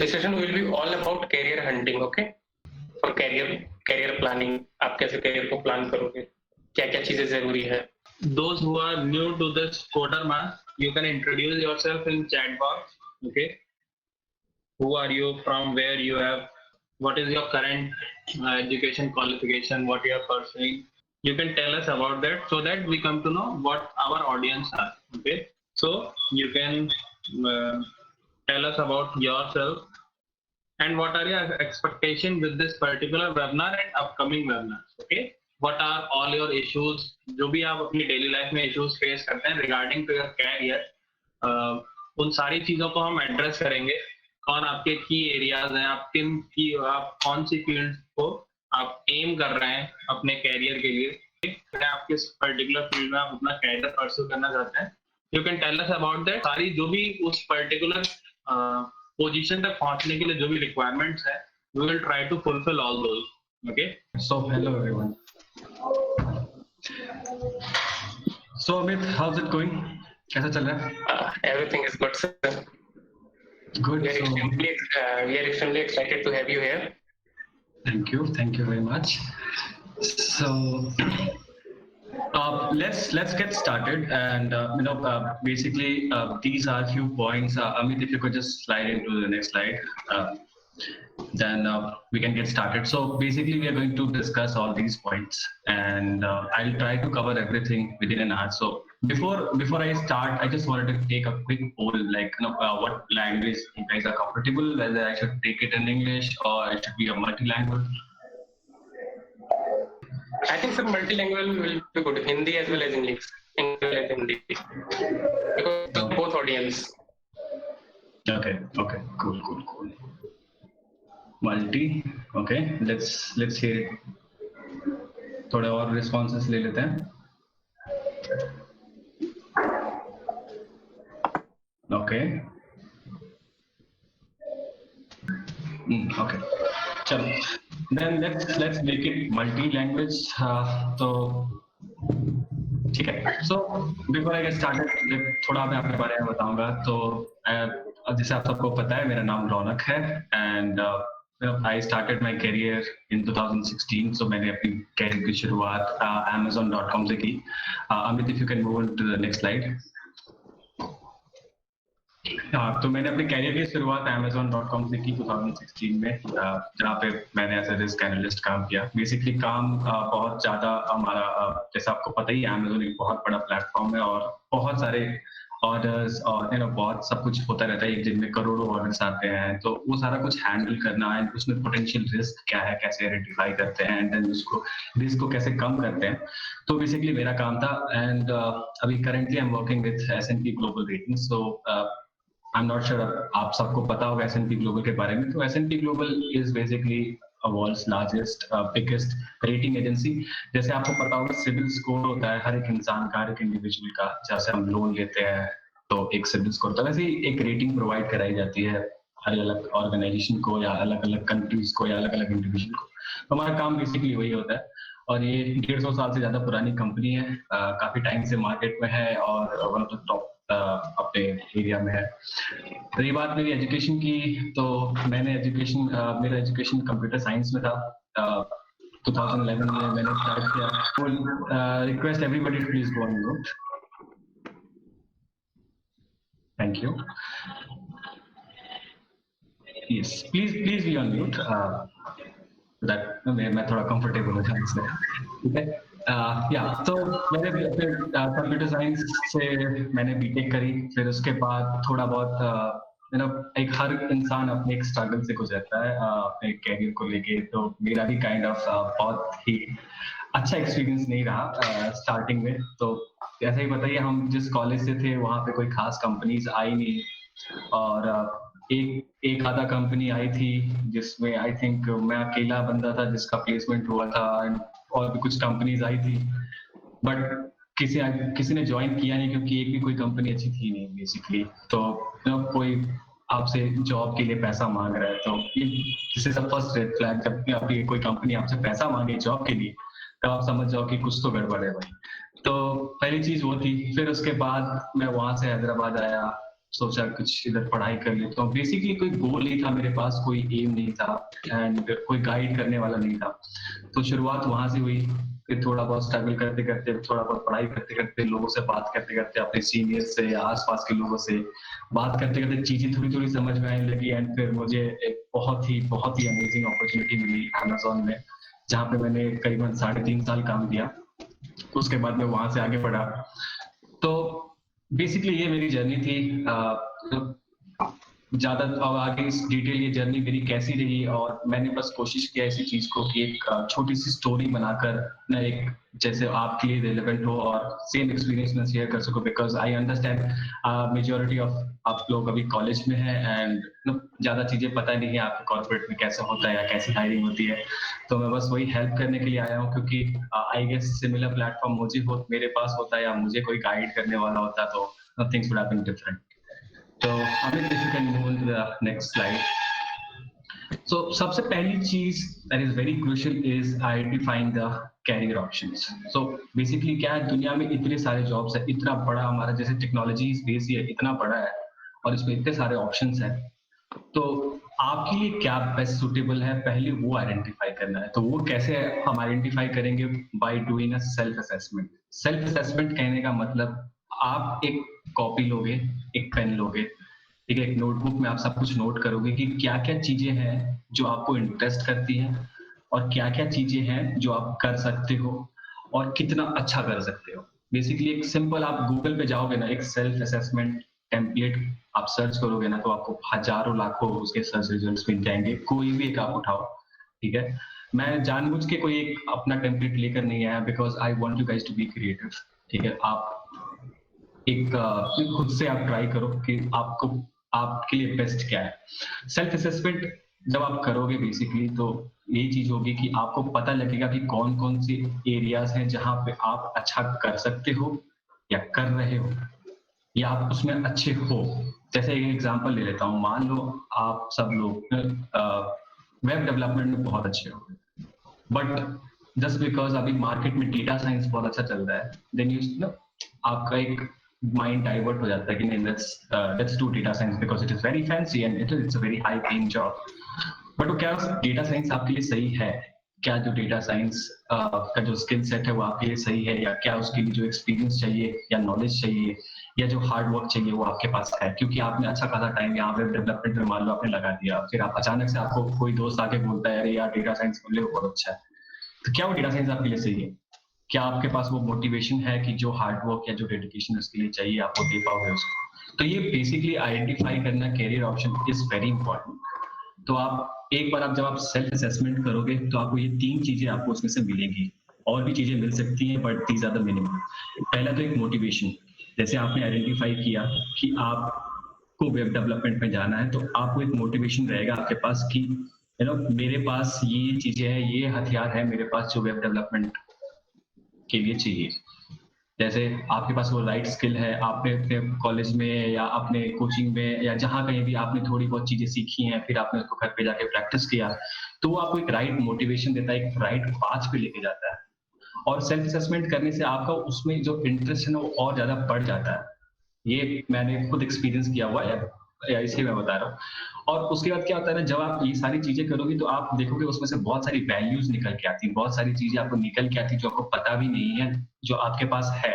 This session will be all about career hunting, okay? For career planning. आप कैसे career को plan करोगे? क्या-क्या चीजें जरूरी है? Those who are new to this coder math, you can introduce yourself in chat box. Okay. Who are you? From where you have? What is your current education qualification? What you are pursuing? You can tell us about that so that we come to know what our audience are. Okay. So you can tell us about yourself and what are your expectations with this particular webinar and upcoming webinars. Okay. What are all your issues? जो भी आप अपनी daily life में issues face करते हैं regarding to your career, उन सारी चीजों को हम address करेंगे. कौन आपके की एरियाज हैं, आप कौन सी फील्ड को आप एम कर रहे हैं अपने कैरियर के लिए, आप किस पर्टिकुलर फील्ड में आप अपना कैरियर परस्यू करना चाहते हैं. You can tell us about that. सारी जो भी उस पर्टिकुलर पोजीशन तक पहुंचने के लिए जो भी रिक्वायरमेंट्स है, we will try to fulfil all those. Okay. So hello everyone. So Amit, how is it going? कैसा चल रहा है? Everything is good, sir. Good. We are extremely excited to have you here. Thank you very much. So let's get started, and basically these are few points. Amit, if you could just slide into the next slide, then we can get started. So basically we are going to discuss all these points, and I'll try to cover everything within an hour. So before I start, I just wanted to take a quick poll, like what language you guys are comfortable, whether I should take it in English or it should be a multilingual. I think some multilingual will be good. Hindi as well as English. English as Hindi. Because both audience. Okay. Cool. Multi. Okay. Let's hear it. थोड़े और responses ले लेते हैं. Okay. Okay. चलो. Then let's make it multi-language. तो ठीक है. So before I get started, थोड़ा मैं अपने बारे में बताऊंगा. तो जैसे आप सबको पता है, मेरा नाम रौनक है, and I started my career in 2016. So मैंने अपनी career की शुरुआत Amazon.com से की. Amit, if you can move on to the next slide. हाँ, तो मैंने अपने कैरियर की शुरुआत Amazon.com से की 2016 में, जहाँ पे मैंने एज ए रिस्क एनालिस्ट काम किया. बेसिकली काम बहुत ज़्यादा हमारा, जैसे आपको पता ही है, Amazon एक बहुत बड़ा प्लेटफॉर्म है और बहुत सारे ऑर्डर्स और बहुत सब कुछ होता रहता है. एक दिन में करोड़ों ऑर्डर्स आते हैं, तो वो सारा कुछ हैंडल करना है, उसमें पोटेंशियल रिस्क क्या है, कैसे आइडेंटिफाई करते हैं, एंड देन उसको रिस्क को कैसे कम करते हैं. तो बेसिकली मेरा काम था. एंड अभी currently I am working with S&P global rating. So I am not sure आप सबको पता होगा S&P ग्लोबल के बारे में. तो S&P global is basically world's largest biggest rating agency. जैसे आपको पता होगा, सिविल स्कोर होता है हर एक इंसान का, हर एक इंडिविजुअल का. जैसे हम लोन लेते हैं तो एक सिविल स्कोर, तो वैसे ही एक रेटिंग प्रोवाइड कराई जाती है अलग अलग ऑर्गेनाइजेशन को, या अलग अलग कंट्रीज को, या अलग अलग इंडिविजुअल को. तो हमारा काम बेसिकली वही होता है. और ये 150 साल से ज्यादा पुरानी कंपनी है, काफी टाइम से मार्केट में है और वन ऑफ द टॉप अपने एरिया में है. रही बात मेरी एजुकेशन की, तो मैंने मेरा एजुकेशन कंप्यूटर साइंस में था. 2011 में मैंने स्टार्ट किया. Request everybody to please go on mute. Thank you. Yes, please be on mute. मैं थोड़ा कंफर्टेबल हो जाऊँ इसमें. ठीक है. तो मैंने कंप्यूटर साइंस से मैंने बीटेक करी. फिर उसके बाद थोड़ा बहुत एक हर इंसान अपने एक स्ट्रगल से गुजरता है अपने कैरियर को लेके. तो मेरा भी काइंड ऑफ बहुत ही अच्छा एक्सपीरियंस नहीं रहा स्टार्टिंग में. तो ऐसा ही बताइए, हम जिस कॉलेज से थे वहाँ पे कोई खास कंपनीज आई नहीं, और एक आधा कंपनी आई थी जिसमें आई थिंक मैं अकेला बंदा था जिसका प्लेसमेंट हुआ था, और भी कुछ कंपनीज आई थी, बट किसी ने ज्वाइन किया नहीं, क्योंकि एक भी कोई कंपनी अच्छी थी नहीं बेसिकली. तो कोई आपसे जॉब के लिए पैसा मांग रहा है, तो this is the first red flag. जब आपकी कोई कंपनी आपसे पैसा मांगे जॉब के लिए, तो आप समझ जाओ कि कुछ तो गड़बड़ है भाई. तो पहली चीज वो थी. फिर उसके बाद मैं वहां से हैदराबाद आया. सोचा कुछ इधर पढ़ाई कर लेता हूँ। बेसिकली कोई गोल नहीं था मेरे पास, कोई एम नहीं था एंड कोई गाइड करने वाला नहीं था। तो शुरुआत वहां से हुई, फिर थोड़ा बहुत स्ट्रगल करते करते, थोड़ा बहुत पढ़ाई करते करते, लोगों से बात करते करते, अपने सीनियर से या आसपास के लोगों से बात करते करते चीजें थोड़ी थोड़ी समझ में आने लगी एंड फिर मुझे एक बहुत ही अमेजिंग अपॉर्चुनिटी मिली अमेज़न में, जहाँ पे मैंने करीबन 3.5 साल काम किया। उसके बाद मैं वहां से आगे बढ़ा। तो बेसिकली ये मेरी जर्नी थी। ज्यादा अब आगे इस डिटेल ये जर्नी मेरी कैसी रही, और मैंने बस कोशिश किया इसी चीज को कि एक छोटी सी स्टोरी बनाकर ना, एक जैसे आपके लिए रिलेवेंट हो और सेम एक्सपीरियंस मैं शेयर कर सकूं, because I understand majority of आप लोग अभी कॉलेज में हैं एंड ज्यादा चीजें पता नहीं है आपके कॉर्पोरेट में कैसा होता है या कैसी हायरिंग होती है। तो मैं बस वही हेल्प करने के लिए आया हूँ, क्योंकि आई गेस सिमिलर प्लेटफॉर्म मेरे पास होता या मुझे कोई गाइड करने वाला होता तो things would have been different. So, Amit, if you can move on to the next slide. So, सबसे पहली चीज that is very crucial is identifying the career options. So, basically क्या है, दुनिया में इतने सारे जॉब्स है, इतना बड़ा हमारा जैसे टेक्नोलॉजी स्पेस ही है, इतना बड़ा है और इसमें इतने सारे ऑप्शंस हैं। तो आपके लिए क्या बेस्ट सुटेबल है, पहले वो आइडेंटिफाई करना है। तो वो कैसे हम आइडेंटिफाई करेंगे? By doing a self assessment. Self assessment कहने का मतलब आप एक कॉपी लोगे, एक पेन लोगे, ठीक है, एक नोटबुक में आप सब कुछ नोट करोगे कि क्या क्या चीजें हैं जो आपको इंटरेस्ट करती हैं और क्या क्या चीजें हैं जो आप कर सकते हो और कितना अच्छा कर सकते हो। बेसिकली एक सिंपल, आप गूगल पे जाओगे ना, एक सेल्फ असेसमेंट टेम्पलेट आप सर्च करोगे ना, तो आपको हजारों लाखों उसके सर्च रिजल्ट्स मिल जाएंगे, कोई भी एक आप उठाओ, ठीक है। मैं जानबूझ के कोई एक अपना टेम्पलेट लेकर नहीं आया, because I want you guys to be creative, ठीक है। आप एक खुद से आप ट्राई करो कि आपको आपके लिए बेस्ट क्या है। सेल्फ असेसमेंट जब आप करोगे बेसिकली, तो ये चीज होगी कि आपको पता लगेगा कि कौन कौन से एरियाज हैं जहां पे आप अच्छा कर सकते हो या कर रहे हो या आप उसमें अच्छे हो। जैसे एक एग्जांपल ले लेता हूँ, मान लो आप सब लोग वेब डेवलपमेंट में बहुत अच्छे हो, बट जस्ट बिकॉज अभी मार्केट में डेटा साइंस बहुत अच्छा चल रहा है, देन यू नो आपका एक माइंड डाइवर्ट हो जाता है कि नहीं, let's do data science because it is very fancy and it's a very high paying job. But वो क्या डेटा साइंस आपके लिए सही है? क्या जो डेटा साइंस का जो स्किल सेट है वो आपके लिए सही है, या क्या उसके लिए जो एक्सपीरियंस चाहिए या नॉलेज चाहिए या जो हार्ड वर्क चाहिए वो आपके पास है? क्योंकि आपने अच्छा खासा टाइम यहाँ पे डेवलपमेंट में मान लो आपने लगा दिया, फिर आप अचानक से आपको कोई दोस्त आके बोलता है अरे यार डेटा साइंस कर ले, वो बहुत अच्छा है, तो क्या वो डेटा साइंस आपके लिए सही है? क्या आपके पास वो मोटिवेशन है कि जो हार्ड वर्क या जो डेडिकेशन उसके लिए चाहिए आप वो दे पाओगे उसको? तो ये बेसिकली आइडेंटिफाई करना career option is very important. तो आप एक बार जब आप सेल्फ असेसमेंट करोगे तो आपको ये 3 चीजें आपको उसमें से मिलेंगी, और भी चीजें मिल सकती हैं but these are the minimum. पहला तो एक मोटिवेशन, जैसे आपने आइडेंटिफाई किया कि आपको वेब डेवलपमेंट में जाना है, तो आपको एक मोटिवेशन रहेगा आपके पास कि मेरे पास ये चीजें हैं, ये हथियार है मेरे पास जो वेब डेवलपमेंट के लिए चाहिए। जैसे आपके पास वो राइट स्किल है, आपने अपने कॉलेज में या अपने कोचिंग में या जहां कहीं भी आपने थोड़ी बहुत चीजें सीखी हैं, फिर आपने उसको घर पे जाके प्रैक्टिस किया, तो वो आपको एक राइट मोटिवेशन देता है, एक राइट पाथ पे लेके जाता है। और सेल्फ असेसमेंट करने से आपका उसमें जो इंटरेस्ट है ना वो और ज्यादा बढ़ जाता है। ये मैंने खुद एक्सपीरियंस किया हुआ है, या इसलिए मैं बता रहा हूँ। और उसके बाद क्या होता है ना, जब आप ये सारी चीजें करोगे तो आप देखोगे उसमें से बहुत सारी वैल्यूज निकल के आती है, बहुत सारी चीजें आपको निकल के आती है जो आपको पता भी नहीं है जो आपके पास है।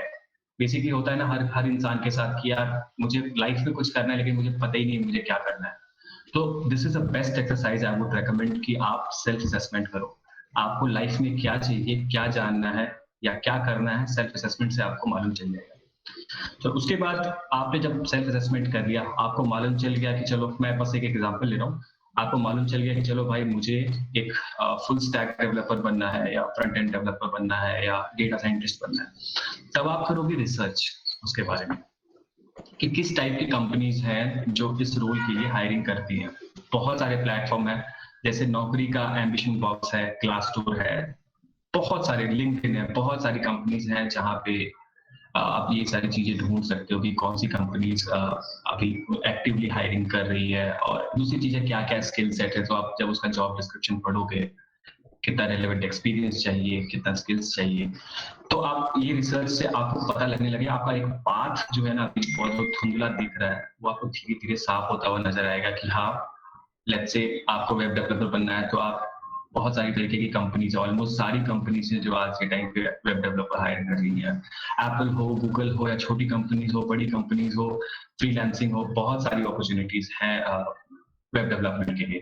बेसिकली होता है ना हर इंसान के साथ कि यार मुझे लाइफ में कुछ करना है लेकिन मुझे पता ही नहीं मुझे क्या करना है। तो this is the best exercise I would recommend कि आप सेल्फ असेसमेंट करो। आपको लाइफ में क्या चाहिए, क्या जानना है या क्या करना है, सेल्फ असेसमेंट से आपको मालूम चल जाएगा। तो उसके बाद आपने जब सेल्फ असेसमेंट कर लिया, आपको मालूम चल गया कि चलो, मैं बस एक एग्जांपल ले रहा हूँ, आपको मालूम चल गया कि चलो भाई मुझे एक फुल स्टैक डेवलपर बनना है या फ्रंट एंड डेवलपर बनना है या डेटा साइंटिस्ट बनना है। तब आप करोगे रिसर्च उसके बारे में कि किस टाइप की कंपनीज हैं जो इस रोल के लिए हायरिंग करती हैं। बहुत सारे प्लेटफॉर्म है, जैसे नौकरी का एम्बिशन बॉक्स है, ग्लासडोर है, बहुत सारे लिंक्डइन है, बहुत सारी कंपनीज हैं जहाँ पे आप ये सारी चीजें ढूंढ सकते हो कि कौन सी कंपनीज अभी एक्टिवली हायरिंग कर रही है और दूसरी चीजें क्या क्या स्किल सेट है। तो आप जब उसका जॉब डिस्क्रिप्शन पढ़ोगे कितना रेलेवेंट एक्सपीरियंस चाहिए, कितना स्किल्स चाहिए। तो आप ये रिसर्च से आपको पता लगने लगे, आपका एक पाथ जो है ना अभी बहुत धुंधला दिख रहा है, वो आपको धीरे-धीरे साफ होता हुआ नज़र आएगा कि हाँ, लेट्स से आपको वेब डेवलपर बनना है, तो आप बहुत सारी तरीके की कंपनीज़, ऑलमोस्ट सारी कंपनीज़ हैं जो आज के टाइम पे वेब डेवलपर हायर कर रही हैं। एप्पल हो, गूगल हो या छोटी कंपनीज़ हो, बड़ी कंपनीज़ हो, फ्रीलांसिंग हो, बहुत सारी अपॉर्चुनिटीज़ हैं वेब डेवलपमेंट के लिए।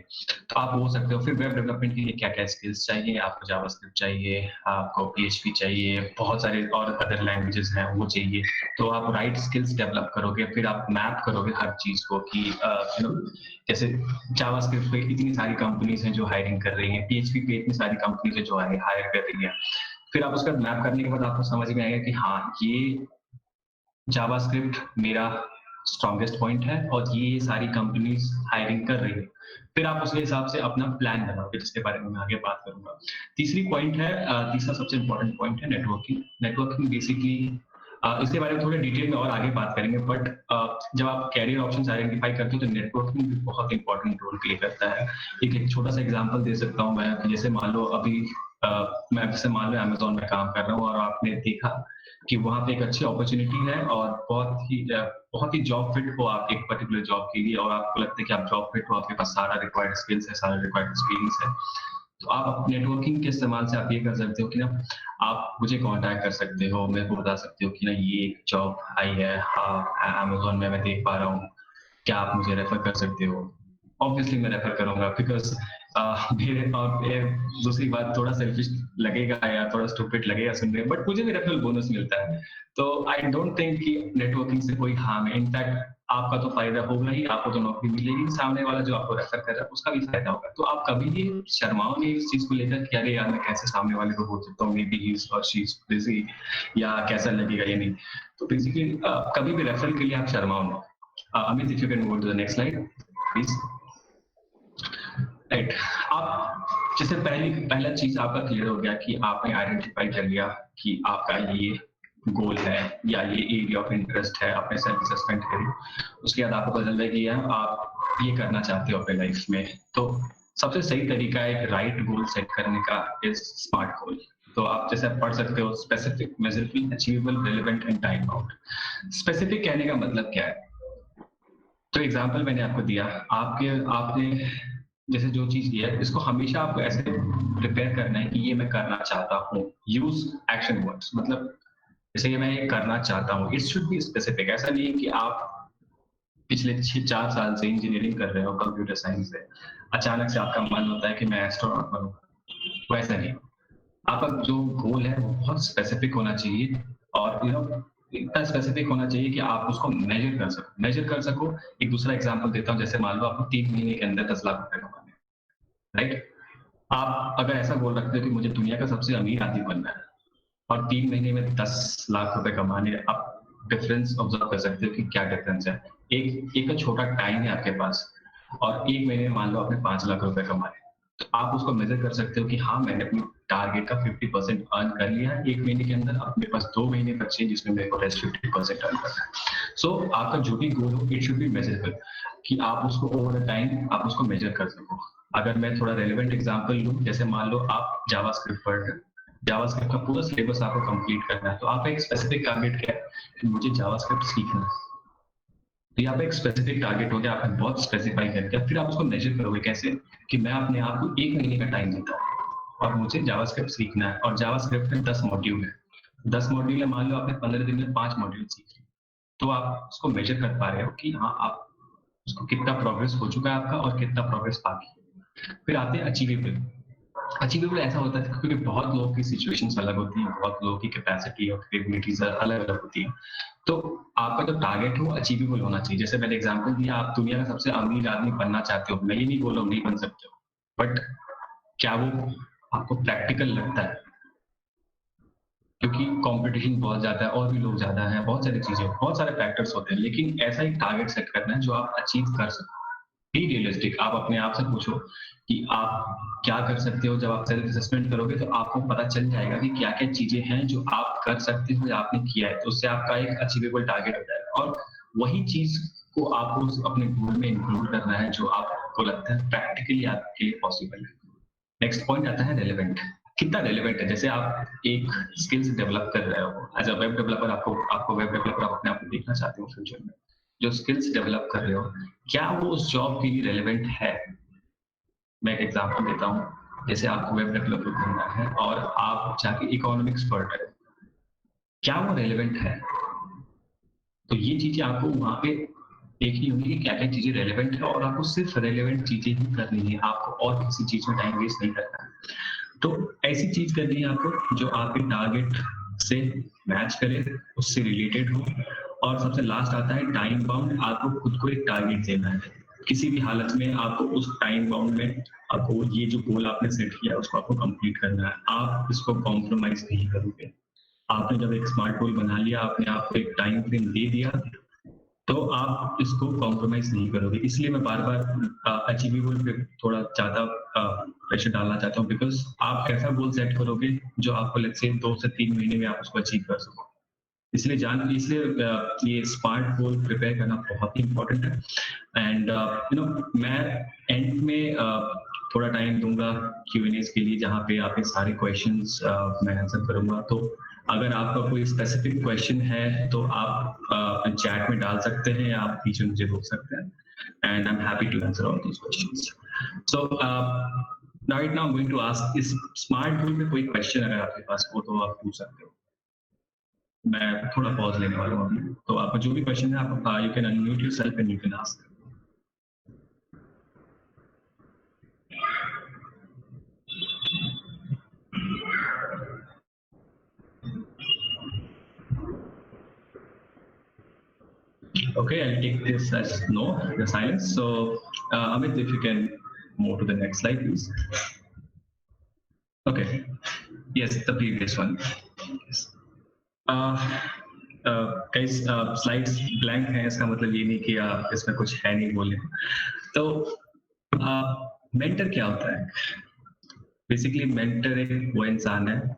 तो आप हो सकते हो। फिर वेब डेवलपमेंट के लिए क्या-क्या स्किल्स चाहिए, आपको जावास्क्रिप्ट चाहिए, आपको पीएचपी चाहिए, बहुत सारे और अदर लैंग्वेजेस हैं वो चाहिए। तो आप राइट स्किल्स डेवलप करोगे, फिर आप मैप करोगे हर चीज़ को कि यू नो जैसे जावास्क्रिप्ट पे इतनी सारी कंपनीज़ हैं जो हायरिंग कर रही हैं, पीएचपी पे इतनी सारी कंपनीज़ हैं जो हायर कर रही हैं। फिर आप उसका मैप करने के बाद आपको समझ में आएगा कि हाँ, ये जावास्क्रिप्ट मेरा स्ट्रॉन्गेस्ट पॉइंट है और ये सारी कंपनीज हायरिंग कर रही है। फिर आप उसके हिसाब से अपना प्लान बनाओगे, जिसके बारे में मैं आगे बात करूंगा। तीसरा सबसे इम्पोर्टेंट पॉइंट है नेटवर्किंग। नेटवर्किंग बेसिकली इसके बारे में थोड़े डिटेल में और आगे बात करेंगे, बट जब आप कैरियर ऑप्शंस आइडेंटिफाई करते हो तो नेटवर्किंग भी बहुत इंपॉर्टेंट रोल प्ले करता है। एक छोटा सा एग्जांपल दे सकता हूँ मैं, जैसे मान लो अभी मैं जैसे मान लो अमेज़न में काम कर रहा हूँ और आपने देखा कि वहाँ पे एक अच्छी अपॉर्चुनिटी है और बहुत ही जॉब फिट हो आप एक पर्टिकुलर जॉब के लिए, और आपको लगता है कि आप जॉब फिट हो, आपके पास सारा रिक्वायर्ड स्किल्स है, सारा रिक्वायर्ड एक्सपीरियंस है। तो आप नेटवर्किंग के इस्तेमाल से आप ये कर सकते हो कि ना आप मुझे कांटेक्ट कर सकते हो, मेरे को बता सकते हो कि ना ये एक जॉब आई है, हाँ अमेज़न में मैं देख पा रहा हूँ, क्या आप मुझे रेफर कर सकते हो? ऑब्वियसली मैं रेफर करूंगा, बिकॉज मेरे और दूसरी बात थोड़ा सेल्फिश लगेगा या थोड़ा स्टूपिड लगेगा सुनने में, बट मुझे भी रेफरल बोनस मिलता है। तो आई डोंट थिंक कि नेटवर्किंग से कोई हार्म है। इनफैक्ट आपका तो फायदा होगा ही, आपको तो नौकरी मिलेगी, सामने वाला जो आपको रेफर कर रहा है उसका भी फायदा होगा। तो आप कभी भी शर्माओ नहीं इस चीज को लेकर कि अरे यार मैं कैसे सामने वाले को बोल सकता हूँ, मे बी ही इज और शी इज बिजी, या कैसा लगेगा या नहीं। तो बेसिकली कभी भी रेफरल के लिए आप शर्माओ नहीं। Amit, if you can go to the next slide please. Right, आप जैसे पहला चीज आपका क्लियर हो गया कि आपने आइडेंटिफाई कर लिया कि आपका ये गोल है या ये एरिया ऑफ इंटरेस्ट है, आपने सेल्फ असेसमेंट करी, उसके बाद आपको पता चल कि आप ये करना चाहते हो अपने लाइफ में। तो सबसे सही तरीका है एक राइट गोल सेट करने का इज स्मार्ट गोल। तो आप जैसे पढ़ सकते हो specific, measurable, achievable, relevant and time bound. Specific कहने का मतलब क्या है? तो एग्जांपल मैंने आपको दिया, आपने जैसे जो चीज दिया है इसको हमेशा आपको ऐसे प्रिपेयर करना है कि ये मैं करना चाहता हूँ। यूज एक्शन वर्ड्स, मतलब जैसे ये मैं ये करना चाहता हूँ, इट शुड बी स्पेसिफिक। ऐसा नहीं है कि आप पिछले 4 साल से इंजीनियरिंग कर रहे हो कंप्यूटर साइंस से, अचानक से आपका मन होता है कि मैं एस्ट्रोनॉट बनूंगा, वैसा नहीं। आपका जो गोल है वो बहुत स्पेसिफिक होना चाहिए, और इतना स्पेसिफिक होना चाहिए कि आप उसको मेजर कर सको। एक दूसरा एग्जांपल देता हूँ, जैसे मान लो आपको 3 महीने के अंदर 10 लाख रुपए कमाने, राइट? आप अगर ऐसा गोल रखते हो कि मुझे दुनिया का सबसे अमीर आदमी बनना है और 3 महीने में 10 लाख रुपए कमाने, आप डिफरेंस ऑब्जर्व कर सकते हो कि क्या डिफरेंस है। एक तो छोटा टाइम है आपके पास, और 1 महीने में मान लो आपने 5 लाख रुपए कमाए, तो आप उसको मेजर कर सकते हो कि हाँ मैंने अपनी टारगेट का 50% अर्न कर लिया है 1 महीने के अंदर। अब मेरे पास 2 महीने बचे जिसमें मेरे को रेस्ट 50% अर्न करना है। सो आपका जो भी गोल हो इट शुड बी मेजरेबल, कि आप उसको ओवर टाइम आप उसको मेजर कर सको। अगर मैं थोड़ा रेलेवेंट एग्जांपल लूं, जैसे मान लो आप जावास्क्रिप्ट पढ़ रहे हो, जावास्क्रिप्ट का पूरा सिलेबस आपको कंप्लीट करना है, तो आपका एक स्पेसिफिक टारगेट क्या है कि मुझे जावास्क्रिप्ट सीखना है। तो यहाँ पे एक स्पेसिफिक टारगेट हो गया, आपने बहुत स्पेसिफाई कर दिया। फिर आप उसको मेजर करोगे कैसे, कि मैं अपने आप को 1 महीने का टाइम देता हूँ और मुझे जावास्क्रिप्ट सीखना है, और जावास्क्रिप्ट में 10 मॉड्यूल है। 10 मॉड्यूल है, मान लो आपने 15 दिन में 5 मॉड्यूल सीख लिए, तो आप उसको मेजर कर पा रहे हो कि हाँ आप उसको कितना प्रोग्रेस हो चुका है आपका और कितना प्रोग्रेस बाकी है। फिर आते हैं अचीवेबल। अचीवेबल ऐसा होता है क्योंकि बहुत लोगों की सिचुएशंस अलग होती हैं, बहुत लोगों की कैपेसिटी और कैपेबिलिटीज अलग अलग होती है। तो आपका जो टारगेट है वो अचीवेबल होना चाहिए। जैसे मैंने एग्जांपल दिया, आप दुनिया का सबसे अमीर आदमी बनना चाहते हो, मैं ये नहीं बोल रहा हूँ नहीं बन सकते हो, बट क्या वो आपको प्रैक्टिकल लगता है? क्योंकि कंपटीशन बहुत ज्यादा है और भी लोग ज्यादा हैं, बहुत सारी चीजें, बहुत सारे फैक्टर्स होते हैं, लेकिन ऐसा एक टारगेट सेट करना है जो आप अचीव कर सको। Be realistic. आप अपने आप से पूछो कि आप क्या कर सकते हो। जब आप सेल्फ असेसमेंट करोगे तो आपको पता चल जाएगा कि क्या क्या चीजें हैं जो आप कर सकते हो या आपने किया है, तो उससे आपका एक अचीवेबल टारगेट हो जाएगा, और वही चीज को आपको अपने गोल में इंक्लूड करना है जो आपको लगता है प्रैक्टिकली आपके लिए पॉसिबल है। नेक्स्ट पॉइंट आता है रेलेवेंट। कितना रेलेवेंट है? जैसे आप एक स्किल्स डेवलप कर रहे हो एज अ वेब डेवलपर, आपको वेब डेवलपर आप अपने आप को देखना चाहते हो फ्यूचर में, जो स्किल्स डेवलप कर रहे हो क्या वो उस जॉब के लिए रेलेवेंट है? मैं एक एग्जांपल देता हूँ, जैसे आपको वेब डेवलपर बनना है और आप जाके इकोनॉमिक्स पढ़ रहे हो, क्या वो रेलेवेंट है? तो ये चीजें आपको वहाँ पे देखनी होगी कि क्या क्या चीजें रेलेवेंट है, और आपको सिर्फ रेलेवेंट चीजें ही करनी है, आपको और किसी चीज में टाइम वेस्ट नहीं करना है। तो ऐसी चीज करनी है आपको जो आपके टारगेट से मैच करे, उससे रिलेटेड हो। और सबसे लास्ट आता है टाइम बाउंड। आपको खुद को एक टारगेट देना है, किसी भी हालत में आपको उस टाइम बाउंड में आपको ये जो गोल आपने सेट किया उसको आपको कंप्लीट करना है। आप इसको कॉम्प्रोमाइज नहीं करोगे। आपने जब एक स्मार्ट गोल बना लिया, आपने आपको एक टाइम फ्रेम दे दिया, तो आप इसको कॉम्प्रोमाइज नहीं करोगे। इसलिए मैं बार बार अचीवेबल पे थोड़ा ज्यादा प्रेशर डालना चाहता हूँ, बिकॉज आप ऐसा गोल सेट करोगे जो आपको लेट्स से 2 से 3 महीने में आप उसको अचीव कर सको। इसलिए ये स्मार्ट गोल प्रिपेयर करना बहुत ही इंपॉर्टेंट है। एंड मैं एंड में थोड़ा टाइम दूंगा Q&As के लिए, जहाँ पे आपके सारे क्वेश्चंस मैं आंसर करूंगा। तो अगर आपका कोई स्पेसिफिक क्वेश्चन है तो आप चैट में डाल सकते हैं या आप पीछे मुझे रोक सकते हैं, and I am happy to answer all these questions. So right now I am going to ask, इस स्मार्ट गोल में कोई क्वेश्चन अगर आपके पास हो तो आप पूछ सकते हो। मैं थोड़ा पॉज लेने वाला हूँ अभी, तो आपका जो भी क्वेश्चन है आप you can unmute yourself and you can ask. Okay, I'll take this as no, the silence. So, Amit, if you can move to the next slide, please. Okay. Yes, the previous one. Yes. कई slides blank हैं, इसका मतलब ये नहीं कि इसमें कुछ है नहीं बोले। तो मेंटर क्या होता है? बेसिकली मेंटर एक वो इंसान है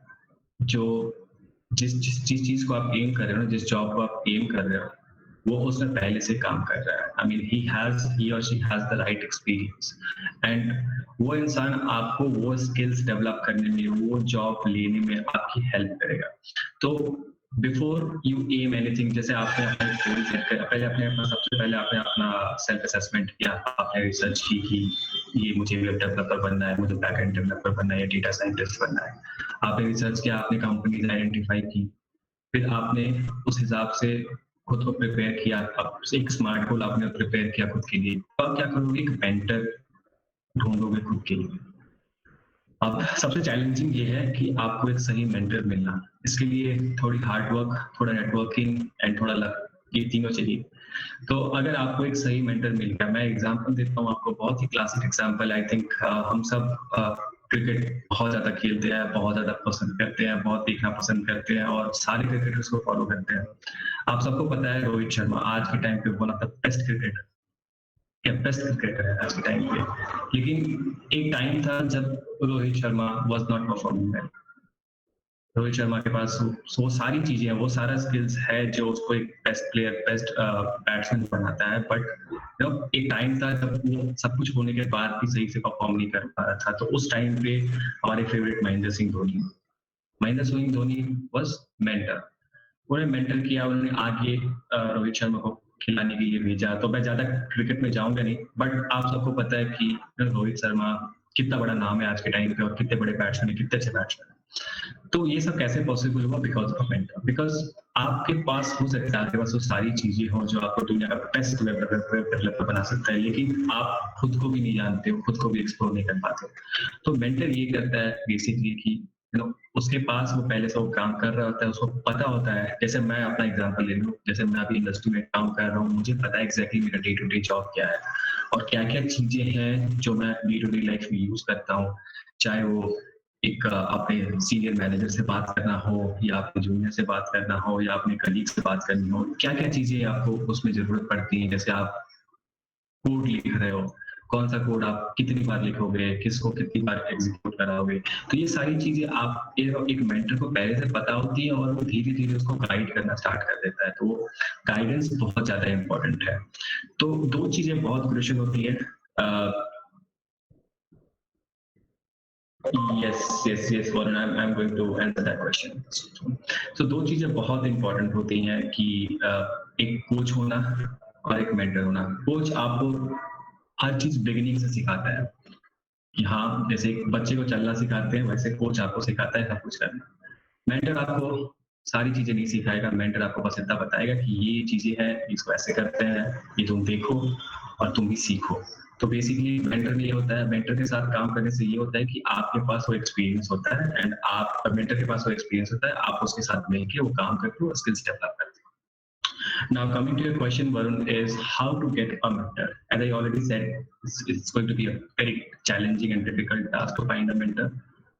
जो जिस चीज को आप एम कर रहे हो, जिस जॉब को आप एम कर रहे हो, वो उसमें पहले से काम कर रहा है। आई मीन ही और she has the right experience, and वो इंसान आपको वो स्किल्स डेवलप करने में, वो जॉब लेने में आपकी हेल्प करेगा। तो बिफोर यू एम एनीथिंग, जैसे आपने अपना गोल सेट किया, सबसे पहले आपने अपना सेल्फ असेसमेंट किया, आपने रिसर्च की कि ये मुझे वेब डेवलपर बनना है, मुझे बैकएंड डेवलपर बनना है या डेटा साइंटिस्ट बनना है। आपने रिसर्च किया, आपने कंपनीज आइडेंटिफाई की, फिर आपने उस हिसाब से खुद को प्रिपेयर किया, एक स्मार्ट गोल आपने प्रिपेयर किया खुद के लिए। तो आप क्या करोगे? एक मेंटर ढूंढोगे खुद के लिए। अब सबसे चैलेंजिंग ये है कि आपको एक सही मेंटर मिलना, इसके लिए थोड़ी हार्ड वर्क, थोड़ा नेटवर्किंग एंड थोड़ा लक, ये तीनों चाहिए। तो अगर आपको एक सही मेंटर मिल गया, मैं एग्जांपल देता हूँ आपको, बहुत ही क्लासिक एग्जांपल। आई थिंक हम सब क्रिकेट बहुत ज्यादा खेलते हैं, बहुत ज्यादा पसंद करते हैं, बहुत देखना पसंद करते हैं और सारे क्रिकेटर्स को फॉलो करते हैं। आप सबको पता है रोहित शर्मा आज के टाइम पे one of the best cricketer है आज के टाइम पे। लेकिन एक टाइम था जब Rohit Sharma was not performing well. Rohit Sharma के पास वो सारी चीजें हैं, वो सारा स्किल्स है जो उसको एक बेस्ट प्लेयर, बेस्ट बैट्समैन बनाता है, बट एक टाइम था जब वो सब कुछ होने के बाद भी सही से परफॉर्म नहीं कर पा रहा था। तो उस टाइम पे हमारे favourite Mahendra Singh Dhoni was mentor. उन्होंने मेंटर किया, उन्होंने आगे रोहित शर्मा को खिलाने के लिए भेजा। तो मैं ज्यादा क्रिकेट में जाऊंगा नहीं, बट आप सबको पता है कि रोहित शर्मा कितना बड़ा नाम है आज के टाइम पे और कितने बड़े बैट्समैन है, कितने अच्छे बैट्समैन है। तो ये सब कैसे पॉसिबल हुआ? Because of mentor. बिकॉज आपके पास हो सकता है, आपके पास वो सारी चीजें हो जो आपको दुनिया का बेस्ट वेब डेवलपर बना सकता है, लेकिन आप खुद को भी नहीं जानते हो, खुद को भी एक्सप्लोर नहीं कर पाते। तो मेंटर ये करता है बेसिकली कि उसके पास वो पहले से वो काम कर रहा होता है, उसको पता होता है। जैसे मैं अपना एग्जांपल ले लूं, जैसे मैं अभी इंडस्ट्री में काम कर रहा हूँ, मुझे पता है एग्जैक्टली मेरा डे टू डे जॉब क्या है और क्या क्या चीजें हैं जो मैं डे टू डे लाइफ में यूज करता हूँ। चाहे वो एक अपने सीनियर मैनेजर से बात करना हो, या अपने जूनियर से बात करना हो, या अपने कलीग से बात करनी हो, क्या क्या चीजें आपको उसमें जरूरत पड़ती है। जैसे आप कोड लिख रहे हो, कौन सा कोड आप कितनी बार लिखोगे, किसको कितनी बार एग्जीक्यूट कराओगे। तो ये सारी चीजें आप एक मेंटर को पहले से पता होती है और वो धीरे धीरे उसको गाइड करना स्टार्ट कर देता है। तो गाइडेंस बहुत ज्यादा इंपॉर्टेंट है। तो दो चीजें बहुत क्रूशियल होती है। Yes, Varun, I'm going to answer that question. So दो चीजें बहुत इंपॉर्टेंट होती हैं कि एक कोच होना और एक मेंटर होना। कोच आपको हर चीज बिगिनिंग से सिखाता है कि हाँ, जैसे एक बच्चे को चलना सिखाते हैं वैसे कोच आपको सिखाता है सब कुछ करना। मेंटर आपको सारी चीजें नहीं सिखाएगा, मेंटर आपको बस इतना बताएगा कि ये चीजें हैं, इसको ऐसे करते हैं, ये तुम देखो और तुम भी सीखो। तो बेसिकली मेंटर में ये होता है, मेंटर के साथ काम करने से ये होता है कि आपके पास वो एक्सपीरियंस होता है एंड आप मेंटर के पास वो एक्सपीरियंस होता है, आप उसके साथ मिलके वो काम करके वो स्किल्स डेवलप करते हैं। Now coming to your question, Varun, is how to get a mentor. As I already said, it's going to be a very challenging and difficult task to find a mentor.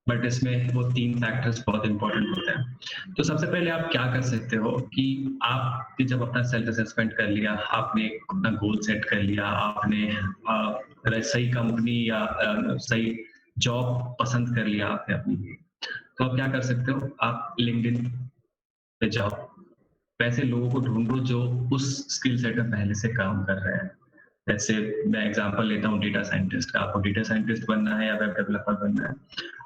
But इसमें वो 3 factors बहुत important होते हैं। तो सबसे पहले आप क्या कर सकते हो कि आपने जब अपना सेल्फ असेसमेंट कर लिया, आपने अपना गोल सेट कर लिया, आपने सही कंपनी या सही जॉब पसंद कर लिया आपने अपनी, तो आप क्या कर सकते हो, आप लिंक्डइन पे जाओ, वैसे लोगों को ढूंढो जो उस स्किल सेट में पहले से काम कर रहे हैं। जैसे मैं एग्जांपल लेता हूँ डेटा साइंटिस्ट का, आपको डेटा साइंटिस्ट बनना है या वेब डेवलपर बनना है,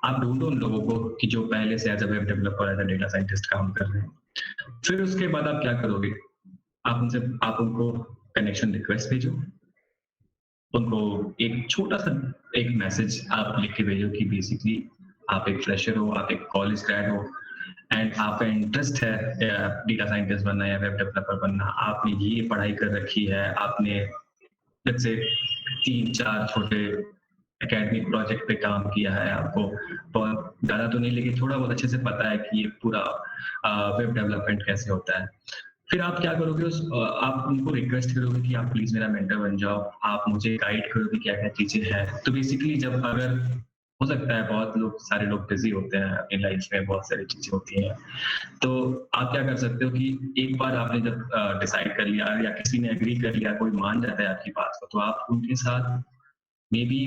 आप ढूंढो उन लोगों को कि जो पहले से as a web developer as a data scientist काम कर रहे हैं। फिर उसके बाद आप क्या करोगे, आप उनको कनेक्शन रिक्वेस्ट भेजो, उनको एक छोटा सा एक मैसेज आप लिख के भेजो कि बेसिकली आप एक फ्रेशर हो, आप एक कॉलेज ग्रेड हो एंड आपका इंटरेस्ट है डेटा साइंटिस्ट बनना या वेब डेवलपर बनना, आपने ये पढ़ाई कर रखी है, आपने जैसे 3-4 छोटे एकेडमिक प्रोजेक्ट पे काम किया है, आपको बहुत ज़्यादा तो नहीं लेकिन थोड़ा बहुत अच्छे से पता है कि ये पूरा वेब डेवलपमेंट कैसे होता है। फिर आप क्या करोगे, आप उनको रिक्वेस्ट करोगे कि आप प्लीज मेरा मेंटर बन जाओ, आप मुझे गाइड करो कि क्या क्या चीजें हैं। तो बेसिकली जब अगर हो सकता है बहुत लोग सारे लोग बिजी होते हैं अपनी लाइफ में, बहुत सारी चीजें होती हैं, तो आप क्या कर सकते हो कि एक बार आपने जब डिसाइड कर लिया या किसी ने एग्री कर लिया, कोई मान जाता है आपकी बात को, तो आप उनके साथ मे बी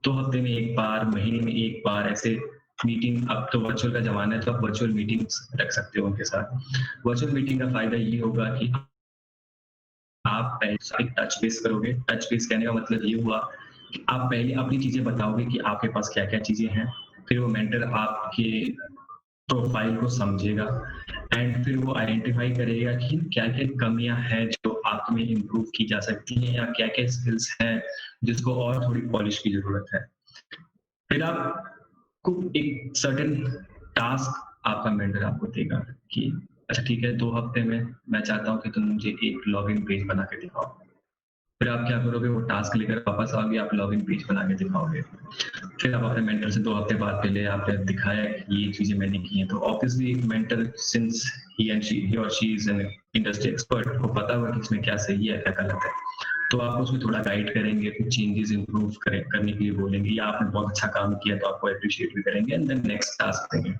2 हफ्ते में एक बार, महीने में एक बार ऐसे मीटिंग, अब तो वर्चुअल का जमाना है तो आप वर्चुअल मीटिंग्स रख सकते हो उनके साथ। वर्चुअल मीटिंग का फायदा ये होगा कि आप पहले टच बेस करोगे। टच बेस कहने का मतलब ये हुआ कि आप पहले अपनी चीजें बताओगे कि आपके पास क्या क्या चीजें हैं, फिर वो मेंटर आपके प्रोफाइल को समझेगा एंड फिर वो आइडेंटिफाई करेगा कि क्या क्या कमियां हैं जो आप में इम्प्रूव की जा सकती हैं या क्या क्या स्किल्स हैं जिसको और थोड़ी पॉलिश की जरूरत है। फिर आपको एक सर्टेन टास्क आपका मेंटर आपको देगा कि अच्छा ठीक है, 2 हफ्ते में मैं चाहता हूँ कि तुम मुझे एक लॉगिन पेज बना के दिखाओ। फिर आप क्या करोगे, वो टास्क लेकर वापस आओगे, आप लॉगिन पेज बना के दिखाओगे। फिर आप अपने मेंटर से 2 हफ्ते बाद पहले आपने दिखाया कि ये चीजें मैंने की हैं, तो ऑब्वियसली मेंटर सिंस ही और she is an industry expert को पता होगा कि इसमें क्या सही है क्या गलत है, तो आप उसमें थोड़ा गाइड करेंगे, कुछ चेंजेस इंप्रूव करने के लिए बोलेंगे, या आपने बहुत अच्छा काम किया तो आपको अप्रिशिएट भी करेंगे एंड देन नेक्स्ट टास्क देंगे।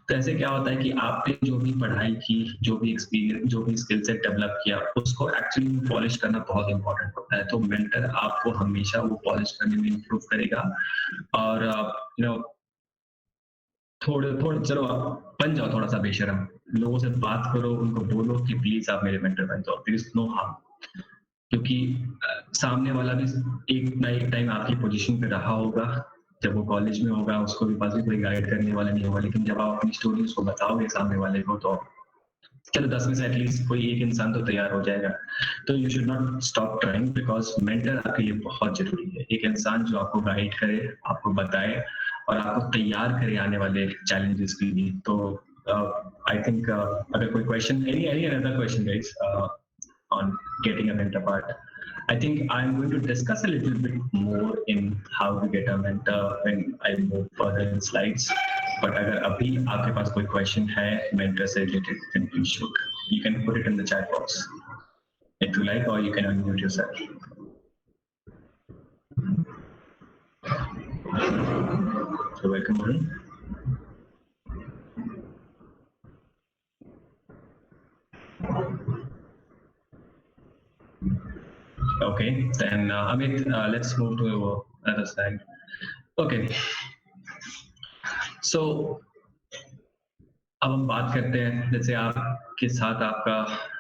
तो ऐसे क्या होता है कि आपने जो भी पढ़ाई की, जो भी एक्सपीरियंस, जो भी स्किल सेट डेवलप किया, उसको एक्चुअली पॉलिश करना बहुत इंपॉर्टेंट होता है। तो मेंटर आपको हमेशा वो पॉलिश करने में इंप्रूव करेगा और थोड़े चलो आप बन जाओ थोड़ा सा बेशरम, लोगों से बात करो, उनको बोलो कि प्लीज आप मेरे मेंटर बन जाओ, देयर इज नो हार्म, क्योंकि सामने वाला भी एक ना एक टाइम आपकी पोजीशन पे रहा होगा, जब वो कॉलेज में होगा उसको भी पास भी कोई गाइड करने वाला नहीं होगा, लेकिन जब आप अपनी स्टोरी उसको बताओगे सामने वाले को, तो चलो 10 में से एटलीस्ट कोई एक इंसान तो तैयार हो जाएगा। तो you should not stop trying, because mentor आपके लिए बहुत जरूरी है, एक इंसान जो आपको गाइड करे, आपको बताए और आपको तैयार करे आने वाले चैलेंजेस के लिए। तो आई थिंक अगर कोई question, any another question guys on getting a mentor part, I think I'm going to discuss a little bit more in how to get a mentor when I move further in slides. But अगर अभी आपके पास कोई question है mentor से related, then please shoot. You can put it in the chat box if you like, or you can unmute yourself. So welcome, Varun. Okay, then Amit, let's move to another slide. Okay, so अब हम बात करते हैं, जैसे आपके साथ आपका